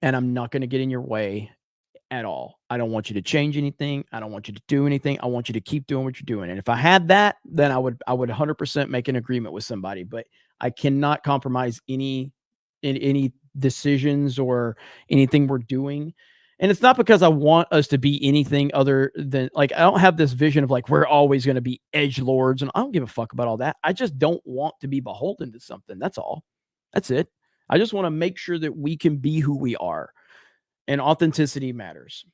and I'm not going to get in your way at all. I don't want you to change anything. I don't want you to do anything. I want you to keep doing what you're doing. And if I had that, then I would 100% make an agreement with somebody, but I cannot compromise any decisions or anything we're doing. And it's not because I want us to be anything other than, like, I don't have this vision of like, we're always going to be edgelords, and I don't give a fuck about all that. I just don't want to be beholden to something. That's all. That's it. I just want to make sure that we can be who we are, and authenticity matters.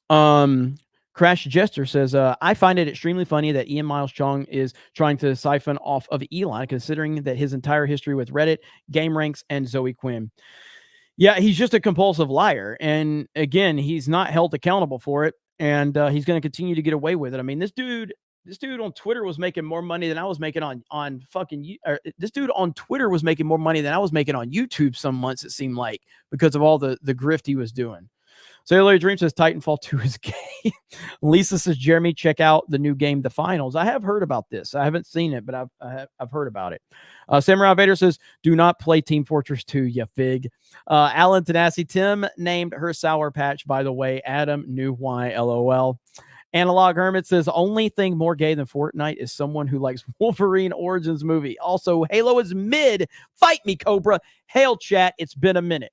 Crash Jester says, I find it extremely funny that Ian Miles Chong is trying to siphon off of Elon, considering that his entire history with Reddit, GameRanks, and Zoe Quinn. Yeah, he's just a compulsive liar. And again, he's not held accountable for it. And he's going to continue to get away with it. I mean, this dude on Twitter was making more money than I was making on fucking, this dude on Twitter was making more money than I was making on YouTube some months, it seemed like, because of all the grift he was doing. Sailor Dream says Titanfall 2 is gay. Lisa says, Jeremy, check out the new game, The Finals. I have heard about this. I haven't seen it, but I've heard about it. Samurai Vader says, do not play Team Fortress 2, you fig. Alan Tanasi, Tim named her Sour Patch, by the way. Adam knew why, LOL. Analog Hermit says, only thing more gay than Fortnite is someone who likes Wolverine Origins movie. Also, Halo is mid. Fight me, Cobra. Hail chat. It's been a minute.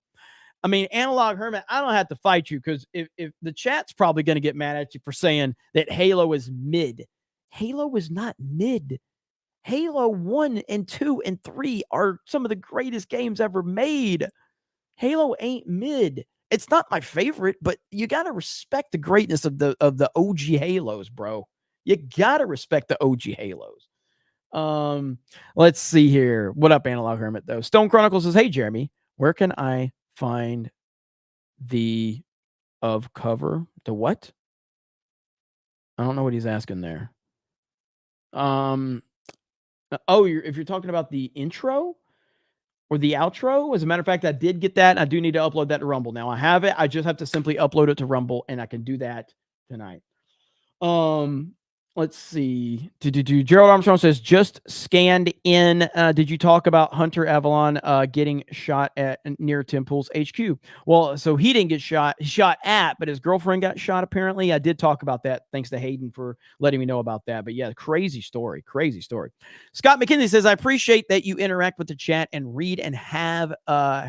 I mean, Analog Hermit, I don't have to fight you, because if the chat's probably going to get mad at you for saying that Halo is mid. Halo is not mid. Halo 1 and 2 and 3 are some of the greatest games ever made. Halo ain't mid. It's not my favorite, but you got to respect the greatness of the OG Halos, bro. You got to respect the OG Halos. Let's see here. What up, Analog Hermit, though? Stone Chronicles says, hey, Jeremy, where can I find the of cover? The what? I don't know what he's asking there. If you're talking about the intro or the outro, as a matter of fact, I did get that. I do need to upload that to Rumble. Now I have it. I just have to simply upload it to Rumble, and I can do that tonight. Let's see. Gerald Armstrong says, just scanned in. Did you talk about Hunter Avalon getting shot at near Tim Pool's HQ? Well, so he didn't get shot. He shot at, but his girlfriend got shot, apparently. I did talk about that. Thanks to Hayden for letting me know about that. But yeah, crazy story. Crazy story. Scott McKinsey says, I appreciate that you interact with the chat and read and have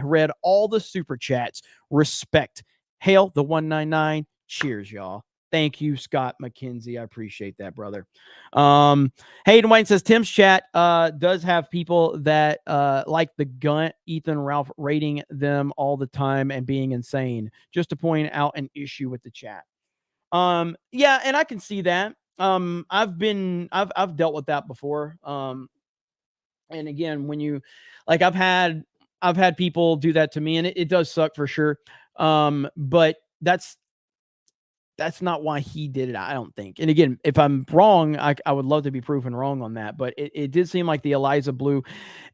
read all the super chats. Respect. Hail the 199. Cheers, y'all. Thank you, Scott McKenzie. I appreciate that, brother. Hayden White says, Tim's chat does have people that like the Gunt, Ethan, Ralph rating them all the time and being insane. Just to point out an issue with the chat. Yeah, and I can see that. I've dealt with that before. And again, when you like, I've had people do that to me, and it does suck for sure. But that's not why he did it, I don't think. And again, if I'm wrong, I would love to be proven wrong on that. But it did seem like the Eliza Blue,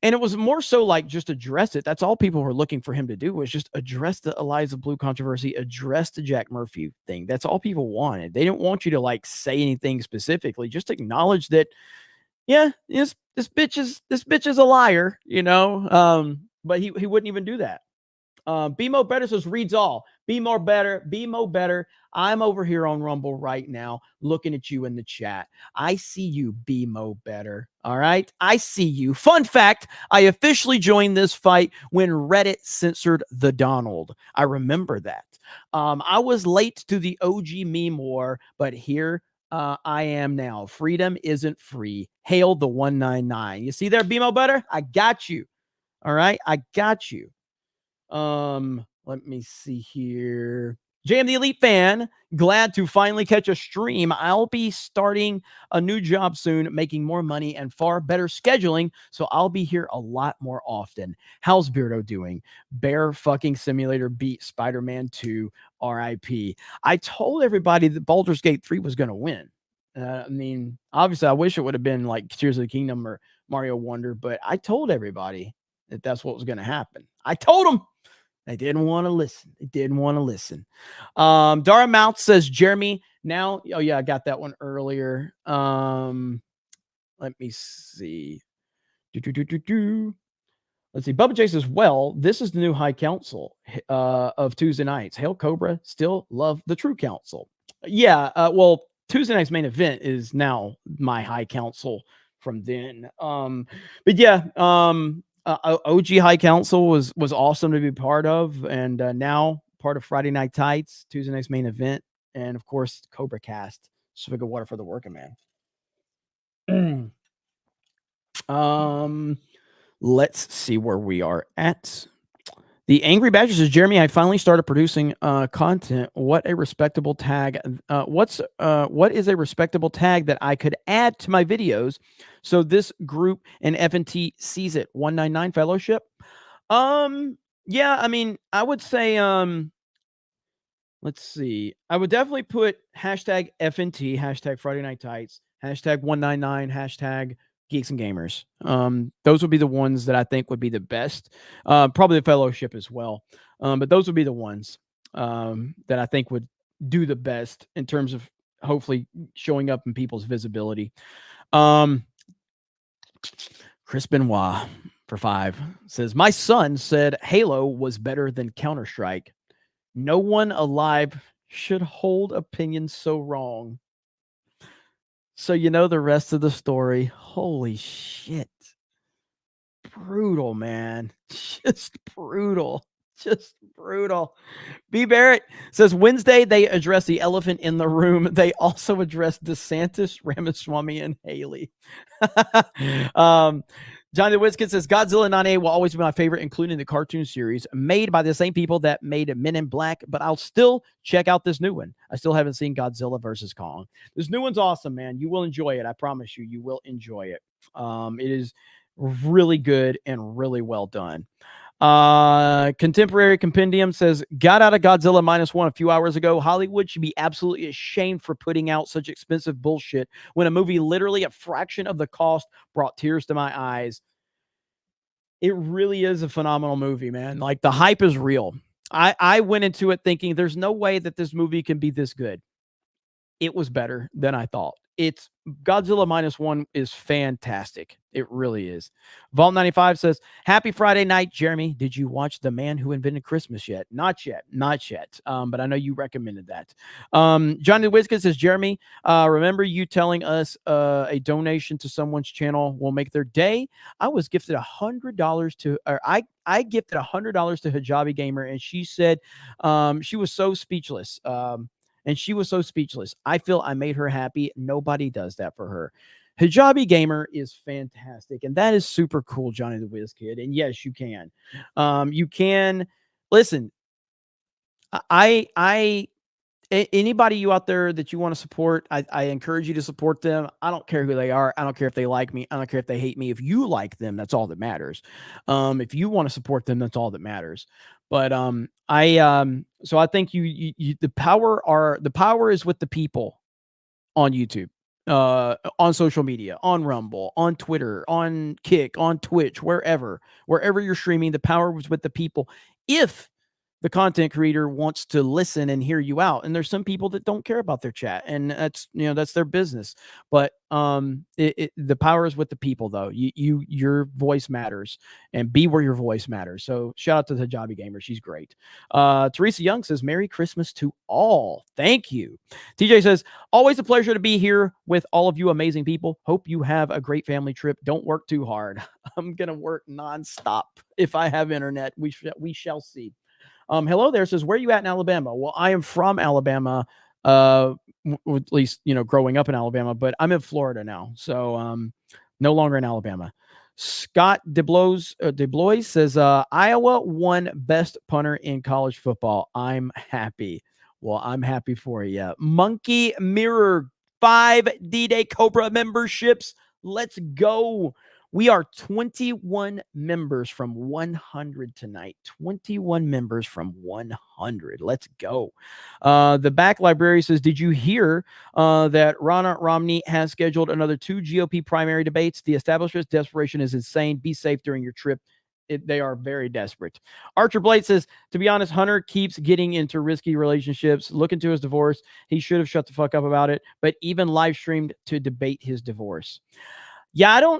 and it was more so like just address it. That's all people were looking for him to do, was just address the Eliza Blue controversy, address the Jack Murphy thing. That's all people wanted. They didn't want you to like say anything specifically. Just acknowledge that, yeah, this bitch is a liar, you know. But he wouldn't even do that. Be Mo Better says, reads all. Be more better. Be Mo Better. I'm over here on Rumble right now looking at you in the chat. I see you, Be Mo Better. All right? I see you. Fun fact, I officially joined this fight when Reddit censored the Donald. I remember that. I was late to the OG meme war, but here I am now. Freedom isn't free. Hail the 199. You see there, Be Mo Better? I got you. All right? I got you. Let me see here. JM the Elite Fan, glad to finally catch a stream. I'll be starting a new job soon, making more money and far better scheduling, so I'll be here a lot more often. How's Beardo doing? Bear fucking Simulator beat Spider-Man 2, RIP. I told everybody that Baldur's Gate 3 was going to win. I mean, obviously, I wish it would have been like Tears of the Kingdom or Mario Wonder, but I told everybody that that's what was going to happen. I told them. They didn't want to listen. They didn't want to listen. Dara Mouth says, Jeremy, now. Oh, yeah, I got that one earlier. Let me see. Let's see. Bubba J says, well, this is the new High Council of Tuesday nights. Hail Cobra, still love the True Council. Yeah, well, Tuesday night's main event is now my High Council from then. But yeah, OG High Council was awesome to be part of, and now part of Friday Night Tights, Tuesday night's main event, and of course CobraCast, swig of water for the working man. Let's see where we are at. The Angry Badger says, Jeremy, I finally started producing content. What a respectable tag. What is a respectable tag that I could add to my videos so this group and FNT sees it? 199 Fellowship? Yeah, I mean, I would say, let's see. I would definitely put hashtag FNT, hashtag Friday Night Tights, hashtag 199, hashtag Geeks and Gamers. Those would be the ones that I think would be the best. Probably the Fellowship as well. But those would be the ones that I think would do the best in terms of hopefully showing up in people's visibility. Chris Benoit for 5 says, my son said Halo was better than Counter-Strike. No one alive should hold opinions so wrong. So you know the rest of the story. Holy shit. Brutal, man. Just brutal. Just brutal. B. Barrett says, Wednesday they address the elephant in the room. They also address DeSantis, Ramaswamy, and Haley. Johnny the Wizkid says Godzilla 9A will always be my favorite, including the cartoon series made by the same people that made Men in Black, but I'll still check out this new one. I still haven't seen Godzilla versus Kong. This new one's awesome, man. You will enjoy it. I promise you, you will enjoy it. It is really good and really well done. Contemporary Compendium says, got out of Godzilla -1 a few hours ago. Hollywood should be absolutely ashamed for putting out such expensive bullshit when a movie literally a fraction of the cost brought tears to my eyes. It really is a phenomenal movie, man. Like, the hype is real. I went into it thinking there's no way that this movie can be this good. It was better than I thought. It's Godzilla -1 is fantastic. It really is. Vault 95 says, happy Friday night, Jeremy. Did you watch The Man Who Invented Christmas yet? Not yet. But I know you recommended that. Johnny Wizkid says, Jeremy, remember you telling us a donation to someone's channel will make their day? I was gifted $100 to, or I gifted $100 to Hijabi Gamer, and she said she was so speechless. I feel I made her happy. Nobody does that for her. Hijabi Gamer is fantastic, and that is super cool, Johnny the Wiz Kid. And yes, you can. You can listen. Anybody you out there that you want to support, I encourage you to support them. I don't care who they are. I don't care if they like me. I don't care if they hate me. If you like them, that's all that matters. If you want to support them, that's all that matters. But so I think the power is with the people on YouTube, on social media, on Rumble, on Twitter, on Kick, on Twitch, wherever you're streaming, the power is with the people. If the content creator wants to listen and hear you out, and there's some people that don't care about their chat, and that's their business. But the power is with the people, though. Your voice matters, and be where your voice matters. So shout out to the Hijabi Gamer, she's great. Teresa Young says, Merry Christmas to all. Thank you. TJ says, always a pleasure to be here with all of you amazing people. Hope you have a great family trip. Don't work too hard. I'm gonna work nonstop if I have internet. We shall see. Hello there, says, where are you at in Alabama? Well, I am from Alabama, at least, growing up in Alabama, but I'm in Florida now. So, no longer in Alabama. Scott DeBlois says, Iowa won best punter in college football. I'm happy. Well, I'm happy for you. Monkey Mirror, 5 D-Day Cobra memberships. Let's go. We are 21 members from 100 tonight. 21 members from 100. Let's go. The back library says, did you hear that Ron Romney has scheduled another 2 GOP primary debates? The establishment's desperation is insane. Be safe during your trip. They are very desperate. Archer Blade says, to be honest, Hunter keeps getting into risky relationships. Look into his divorce. He should have shut the fuck up about it, but even live streamed to debate his divorce. Yeah,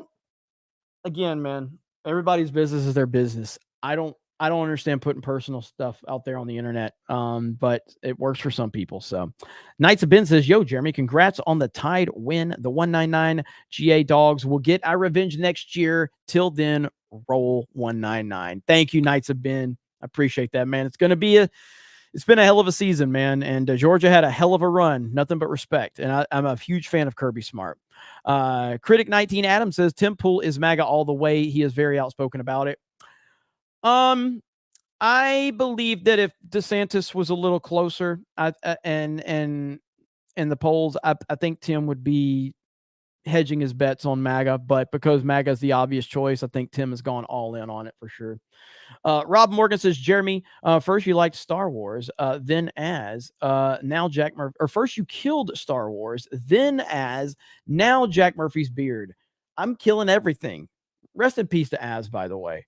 again, man, everybody's business is their business. I don't understand putting personal stuff out there on the internet, but it works for some people. So Knights of Ben says, yo, Jeremy, congrats on the Tide win. The 199 GA Dogs will get our revenge next year. Till then, roll 199. Thank you, Knights of Ben. I appreciate that, man. It's been a hell of a season, man. And Georgia had a hell of a run. Nothing but respect. And I'm a huge fan of Kirby Smart. Critic 19 Adam says, Tim Pool is MAGA all the way. He is very outspoken about it. I believe that if DeSantis was a little closer and in the polls, I think Tim would be hedging his bets on MAGA. But because MAGA is the obvious choice, I think Tim has gone all in on it for sure. Rob Morgan says, Jeremy, first you liked Star Wars, then as now Jack Murphy, or first you killed Star Wars, then as now Jack Murphy's beard. I'm killing everything. Rest in peace to Az, by the way.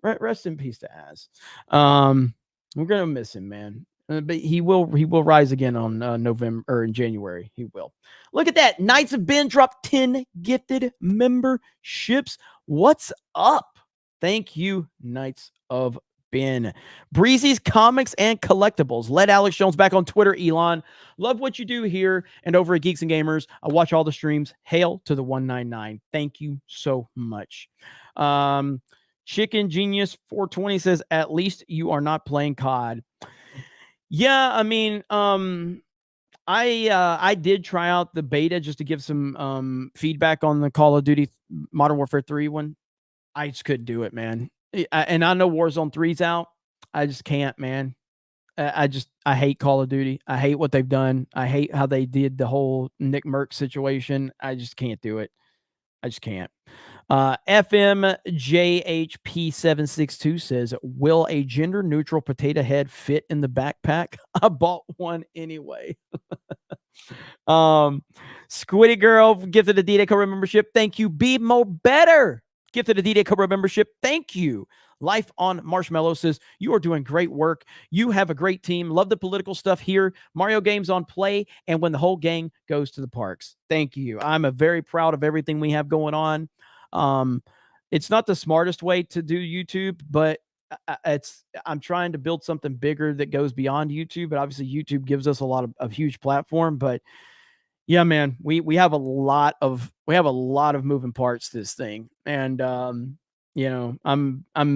Rest in peace to Az. We're gonna miss him, man. But he will rise again on November or in January. He will. Look at that. Knights of Ben dropped 10 gifted memberships. What's up? Thank you, Knights of Ben. Breezy's Comics and Collectibles. Let Alex Jones back on Twitter, Elon. Love what you do here and over at Geeks and Gamers. I watch all the streams. Hail to the 199. Thank you so much. Chicken Genius 420 says, at least you are not playing COD. Yeah, I mean, I did try out the beta just to give some feedback on the Call of Duty Modern Warfare 3 one. I just couldn't do it, man. And I know Warzone 3's out. I just can't, man. I hate Call of Duty. I hate what they've done. I hate how they did the whole Nick Merck situation. I just can't do it. I just can't. FMJHP762 says, will a gender neutral potato head fit in the backpack? I bought one anyway. Squiddy Girl gifted a D-Day Cobra membership. Thank you. Be Mo Better gifted a D-Day Cobra membership. Thank you. Life on Marshmallow says, you are doing great work. You have a great team. Love the political stuff here. Mario games on play and when the whole gang goes to the parks. Thank you. I'm very proud of everything we have going on. It's not the smartest way to do YouTube, but I'm trying to build something bigger that goes beyond YouTube. But obviously YouTube gives us a lot of huge platform. But yeah, man, we have a lot of moving parts to this thing. And I'm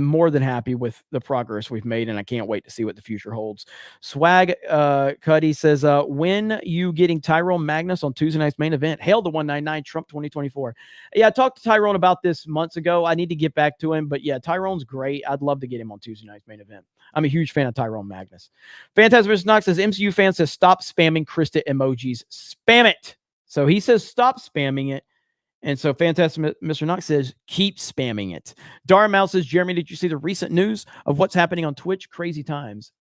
more than happy with the progress we've made, and I can't wait to see what the future holds. Swag Cuddy says, when you getting Tyrone Magnus on Tuesday night's main event? Hail the 199 Trump 2024. Yeah, I talked to Tyrone about this months ago. I need to get back to him, but yeah, Tyrone's great. I'd love to get him on Tuesday night's main event. I'm a huge fan of Tyrone Magnus. Phantasm Mr. Knox says, MCU fan says, stop spamming Krista emojis. Spam it. So he says, stop spamming it. And so Fantastic Mr. Knox says, keep spamming it. Darmouse says, Jeremy, did you see the recent news of what's happening on Twitch? Crazy times.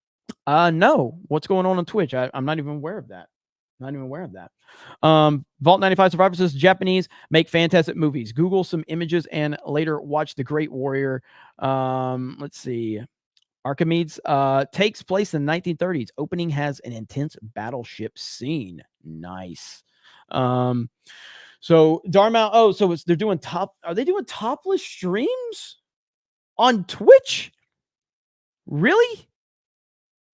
No. What's going on Twitch? I'm not even aware of that. Vault 95 Survivor says, Japanese make fantastic movies. Google some images and later watch The Great Warrior. Let's see. Archimedes takes place in the 1930s. Opening has an intense battleship scene. Nice. So Darmal, they're doing are they doing topless streams on Twitch? Really?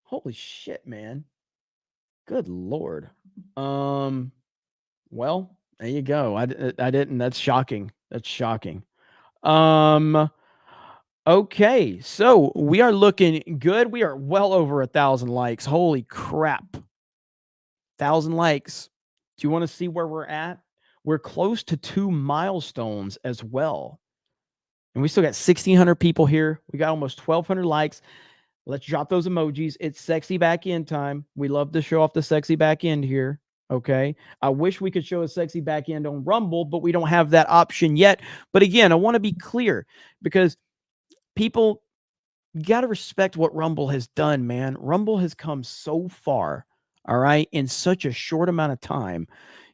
Holy shit, man. Good Lord. Well, there you go. I didn't. That's shocking. Okay. So we are looking good. We are well over 1,000 likes. Holy crap. 1,000 likes. Do you want to see where we're at? We're close to 2 milestones as well. And we still got 1,600 people here. We got almost 1,200 likes. Let's drop those emojis. It's sexy back end time. We love to show off the sexy back end here. Okay. I wish we could show a sexy back end on Rumble, but we don't have that option yet. But again, I want to be clear because people got to respect what Rumble has done, man. Rumble has come so far. All right. In such a short amount of time.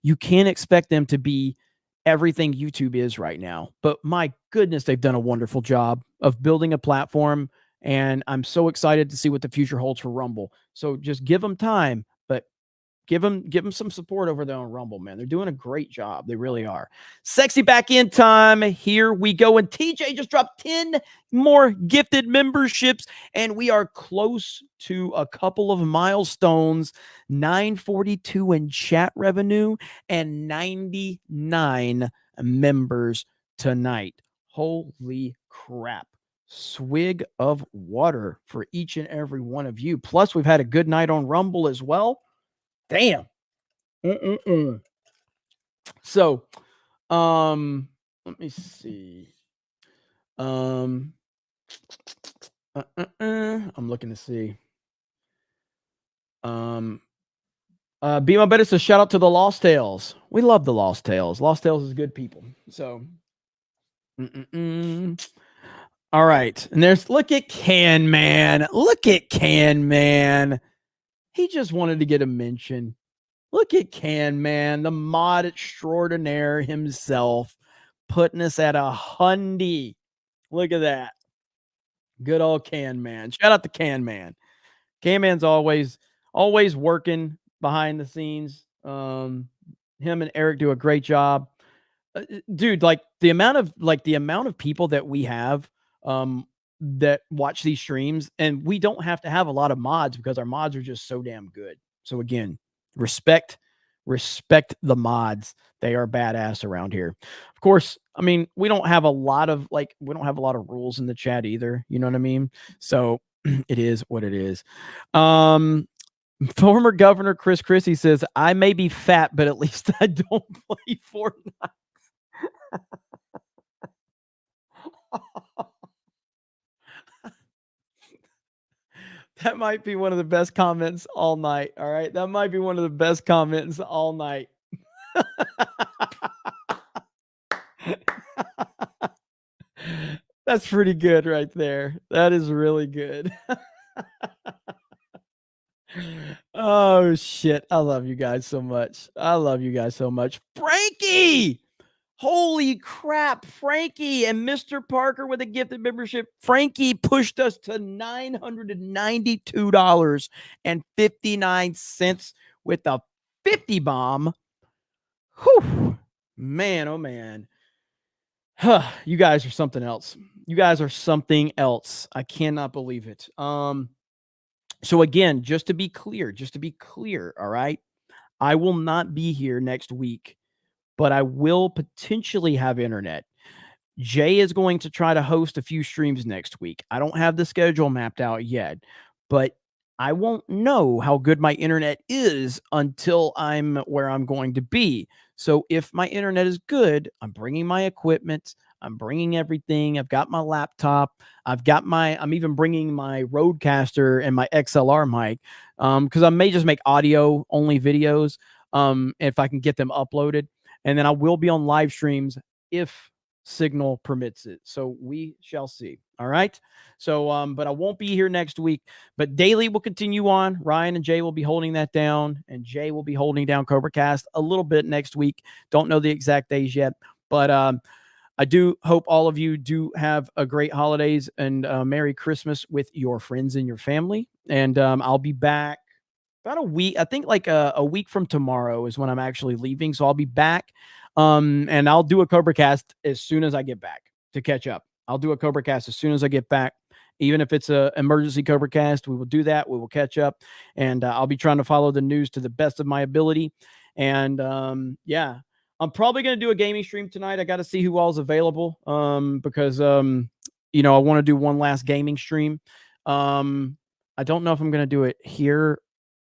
You can't expect them to be everything YouTube is right now. But my goodness, they've done a wonderful job of building a platform. And I'm so excited to see what the future holds for Rumble. So just give them time, but give them some support over there on Rumble, man. They're doing a great job. They really are. Sexy back in time. Here we go. And TJ just dropped 10 more gifted memberships. And we are close to a couple of milestones. 942 in chat revenue and 99 members tonight. Holy crap. Swig of water for each and every one of you. Plus, we've had a good night on Rumble as well. Damn. So, let me see. I'm looking to see. Be My Better says, shout out to the Lost Tales. We love the Lost Tales. Lost Tales is good people. So, all right. And look at Can Man. He just wanted to get a mention. Look at Can Man, the mod extraordinaire himself, putting us at 100. Look at that. Good old Can Man. Shout out to Can Man. Can Man's always working behind the scenes. Him and Eric do a great job. Dude, like the amount of people that we have that watch these streams, and we don't have to have a lot of mods because our mods are just so damn good. So again, respect the mods. They are badass around here. Of course, I mean, we don't have a lot of rules in the chat either. You know what I mean? So it is what it is. Former Governor Chris Christie says, I may be fat, but at least I don't play Fortnite. That might be one of the best comments all night. All right. That might be one of the best comments all night. That's pretty good right there. That is really good. Oh, shit. I love you guys so much. I love you guys so much. Frankie! Holy crap. Frankie and Mr. Parker with a gifted membership. Frankie pushed us to $992.59 with a 50 bomb. Whew. Man, oh man. Huh, you guys are something else. You guys are something else. I cannot believe it. So again, just to be clear, all right? I will not be here next week, but I will potentially have internet. Jay is going to try to host a few streams next week. I don't have the schedule mapped out yet, but I won't know how good my internet is until I'm where I'm going to be. So if my internet is good, I'm bringing my equipment, I'm bringing everything. I've got my laptop. I'm even bringing my Rodecaster and my XLR mic because I may just make audio only videos if I can get them uploaded. And then I will be on live streams if signal permits it. So we shall see. All right. So, but I won't be here next week, but daily will continue on. Ryan and Jay will be holding that down, and Jay will be holding down CobraCast a little bit next week. Don't know the exact days yet, but I do hope all of you do have a great holidays and Merry Christmas with your friends and your family. And I'll be back about a week. I think like a week from tomorrow is when I'm actually leaving. So I'll be back. And I'll do a CobraCast as soon as I get back to catch up. I'll do a CobraCast as soon as I get back. Even if it's an emergency CobraCast, we will do that. We will catch up. And I'll be trying to follow the news to the best of my ability. And yeah, I'm probably going to do a gaming stream tonight. I got to see who all's available because, you know, I want to do one last gaming stream. I don't know if I'm going to do it here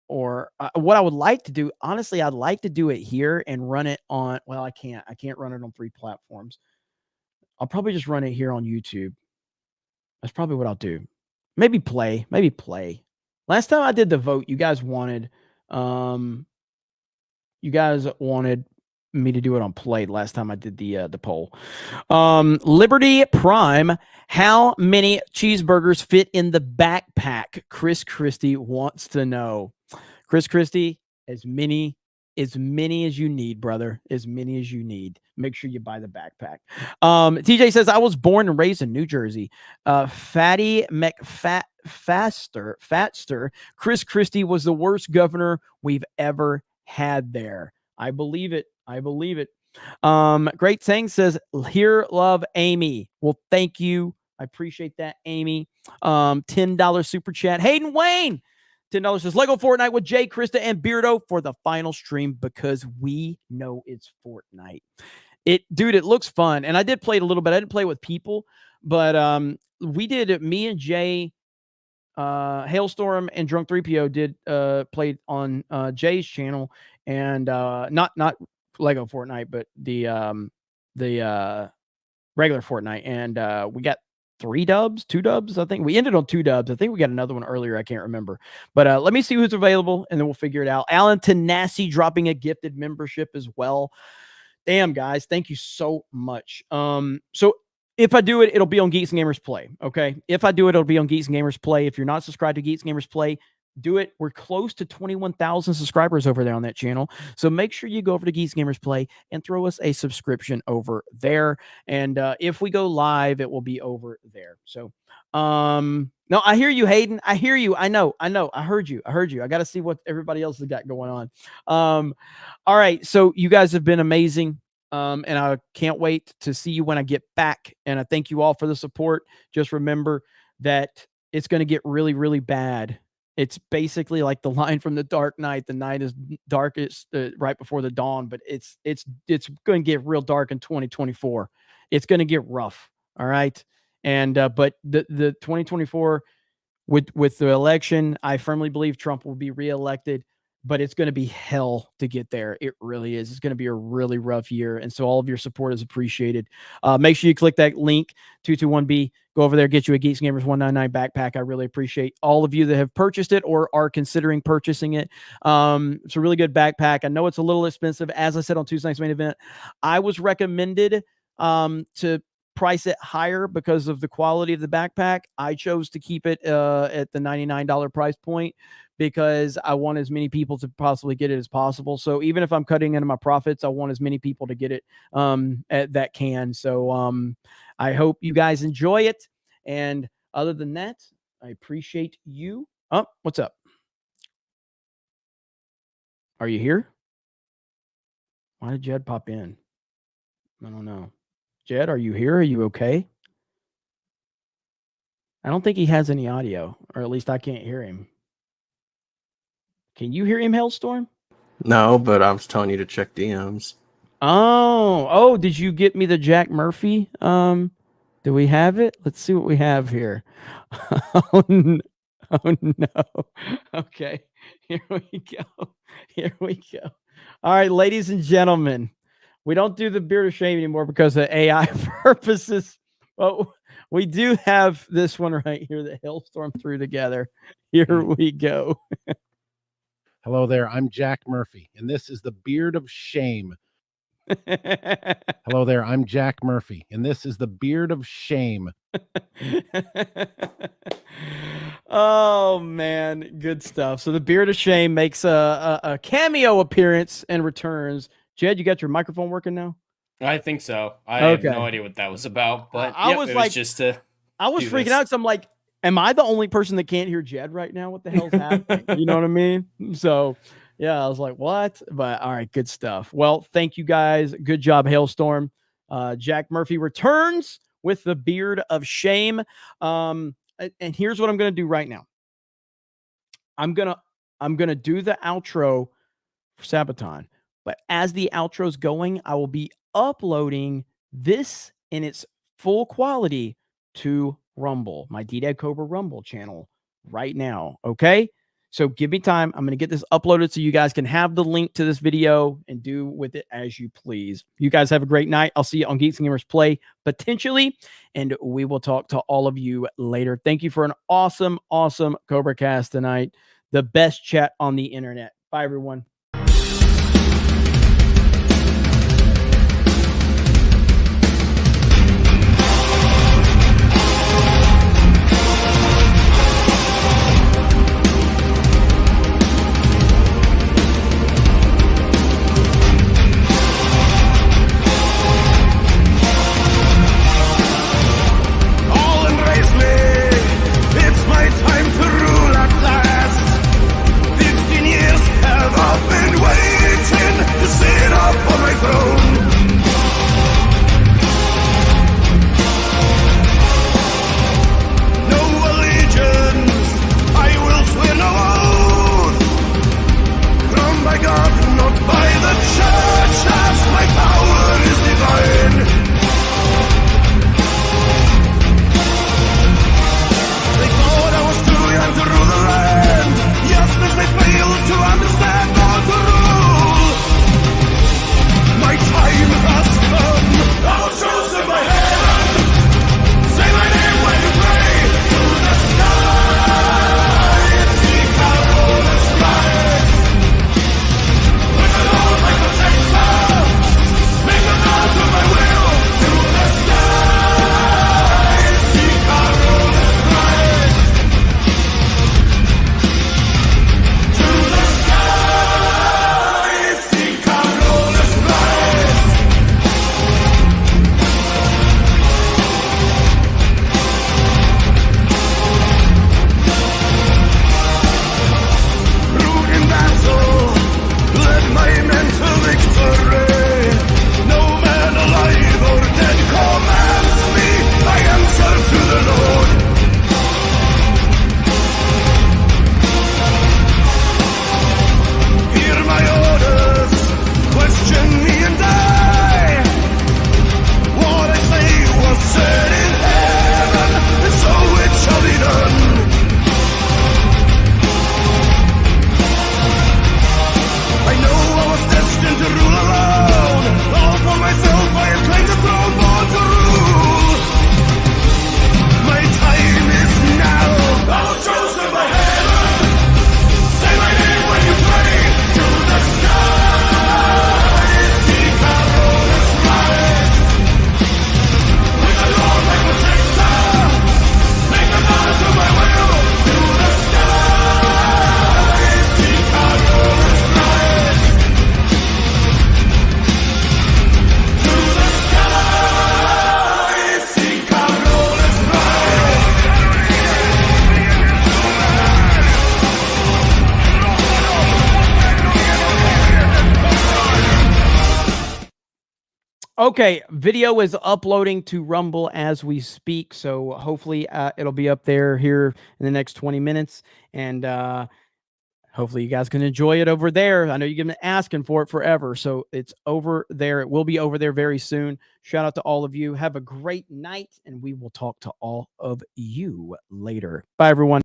or what I would like to do. Honestly, I'd like to do it here and run it on. Well, I can't run it on 3 platforms. I'll probably just run it here on YouTube. That's probably what I'll do. Maybe play. Last time I did the vote, you guys wanted me to do it on Play last time I did the poll. Liberty Prime, how many cheeseburgers fit in the backpack? Chris Christie wants to know. Chris Christie, as many as you need, brother. As many as you need. Make sure you buy the backpack. TJ says, I was born and raised in New Jersey. Fatty Fatster. Chris Christie was the worst governor we've ever had there. I believe it. Great Thing says, here, love Amy. Well, thank you. I appreciate that, Amy. $10 super chat. Hayden Wayne, $10 says, Lego Fortnite with Jay, Krista, and Beardo for the final stream because we know it's Fortnite. It looks fun. And I did play it a little bit. I didn't play with people, but we did, me and Jay, Hailstorm and Drunk 3PO did play on Jay's channel, and not Lego Fortnite, but the regular Fortnite, and we got 2 dubs. I think we ended on 2 dubs. I think we got another one earlier. I can't remember, but let me see who's available, and then we'll figure it out. Alan Tanasi dropping a gifted membership as well. Damn, guys, thank you so much. So if I do it, it'll be on Geeks and Gamers Play. Okay, if I do it, it'll be on Geeks and Gamers Play. If you're not subscribed to Geeks and Gamers Play, do it. We're close to 21,000 subscribers over there on that channel. So make sure you go over to Geeks Gamers Play and throw us a subscription over there. And if we go live, it will be over there. So, no, I hear you, Hayden. I hear you. I know. I heard you. I got to see what everybody else has got going on. All right. So you guys have been amazing. And I can't wait to see you when I get back. And I thank you all for the support. Just remember that it's going to get really, really bad. It's basically like the line from The Dark Knight. The night is darkest right before the dawn, but it's going to get real dark in 2024. It's going to get rough. All right. And, but the 2024 with the election, I firmly believe Trump will be reelected. but it's going to be hell to get there. It really is. It's going to be a really rough year. And so all of your support is appreciated. Make sure you click that link, 221B. Go over there, get you a Geeks and Gamers 199 backpack. I really appreciate all of you that have purchased it or are considering purchasing it. It's a really good backpack. I know it's a little expensive. As I said on Tuesday night's main event, I was recommended to price it higher because of the quality of the backpack. I chose to keep it at the $99 price point because I want as many people to possibly get it as possible. So even if I'm cutting into my profits, I want as many people to get it that can. So I hope you guys enjoy it. And other than that, I appreciate you. Oh, what's up? Are you here? Why did Jed pop in? I don't know. Jed, are you here? Are you okay? I don't think he has any audio, or at least I can't hear him. Can you hear him, Hailstorm? No, but I was telling you to check DMs. Oh, did you get me the Jack Murphy? Do we have it? Let's see what we have here. Oh no. Okay, here we go. All right, ladies and gentlemen, we don't do the beard of shame anymore because of AI purposes. But we do have this one right here that Hailstorm threw together. Here we go. Hello there, I'm Jack Murphy, and this is the Beard of Shame. Hello there, I'm Jack Murphy, and this is the Beard of Shame. Oh, man, good stuff. So the Beard of Shame makes a cameo appearance and returns. Jed, you got your microphone working now? I think so. I have no idea what that was about, but I was freaking out because I'm like, am I the only person that can't hear Jed right now? What the hell's happening? You know what I mean? So, yeah, I was like, what? But all right, good stuff. Well, thank you guys. Good job, Hailstorm. Jack Murphy returns with the Beard of Shame. And here's what I'm going to do right now. I'm going to do the outro for Sabaton. But as the outro's going, I will be uploading this in its full quality to Rumble, my D-Dad Cobra Rumble channel right now. Okay? So give me time. I'm going to get this uploaded so you guys can have the link to this video and do with it as you please. You guys have a great night. I'll see you on Geeks and Gamers Play potentially, and we will talk to all of you later. Thank you for an awesome, awesome CobraCast tonight. The best chat on the internet. Bye, everyone. Okay, video is uploading to Rumble as we speak, so hopefully it'll be up there here in the next 20 minutes, and hopefully you guys can enjoy it over there. I know you've been asking for it forever, so it's over there. It will be over there very soon. Shout out to all of you. Have a great night, and we will talk to all of you later. Bye, everyone.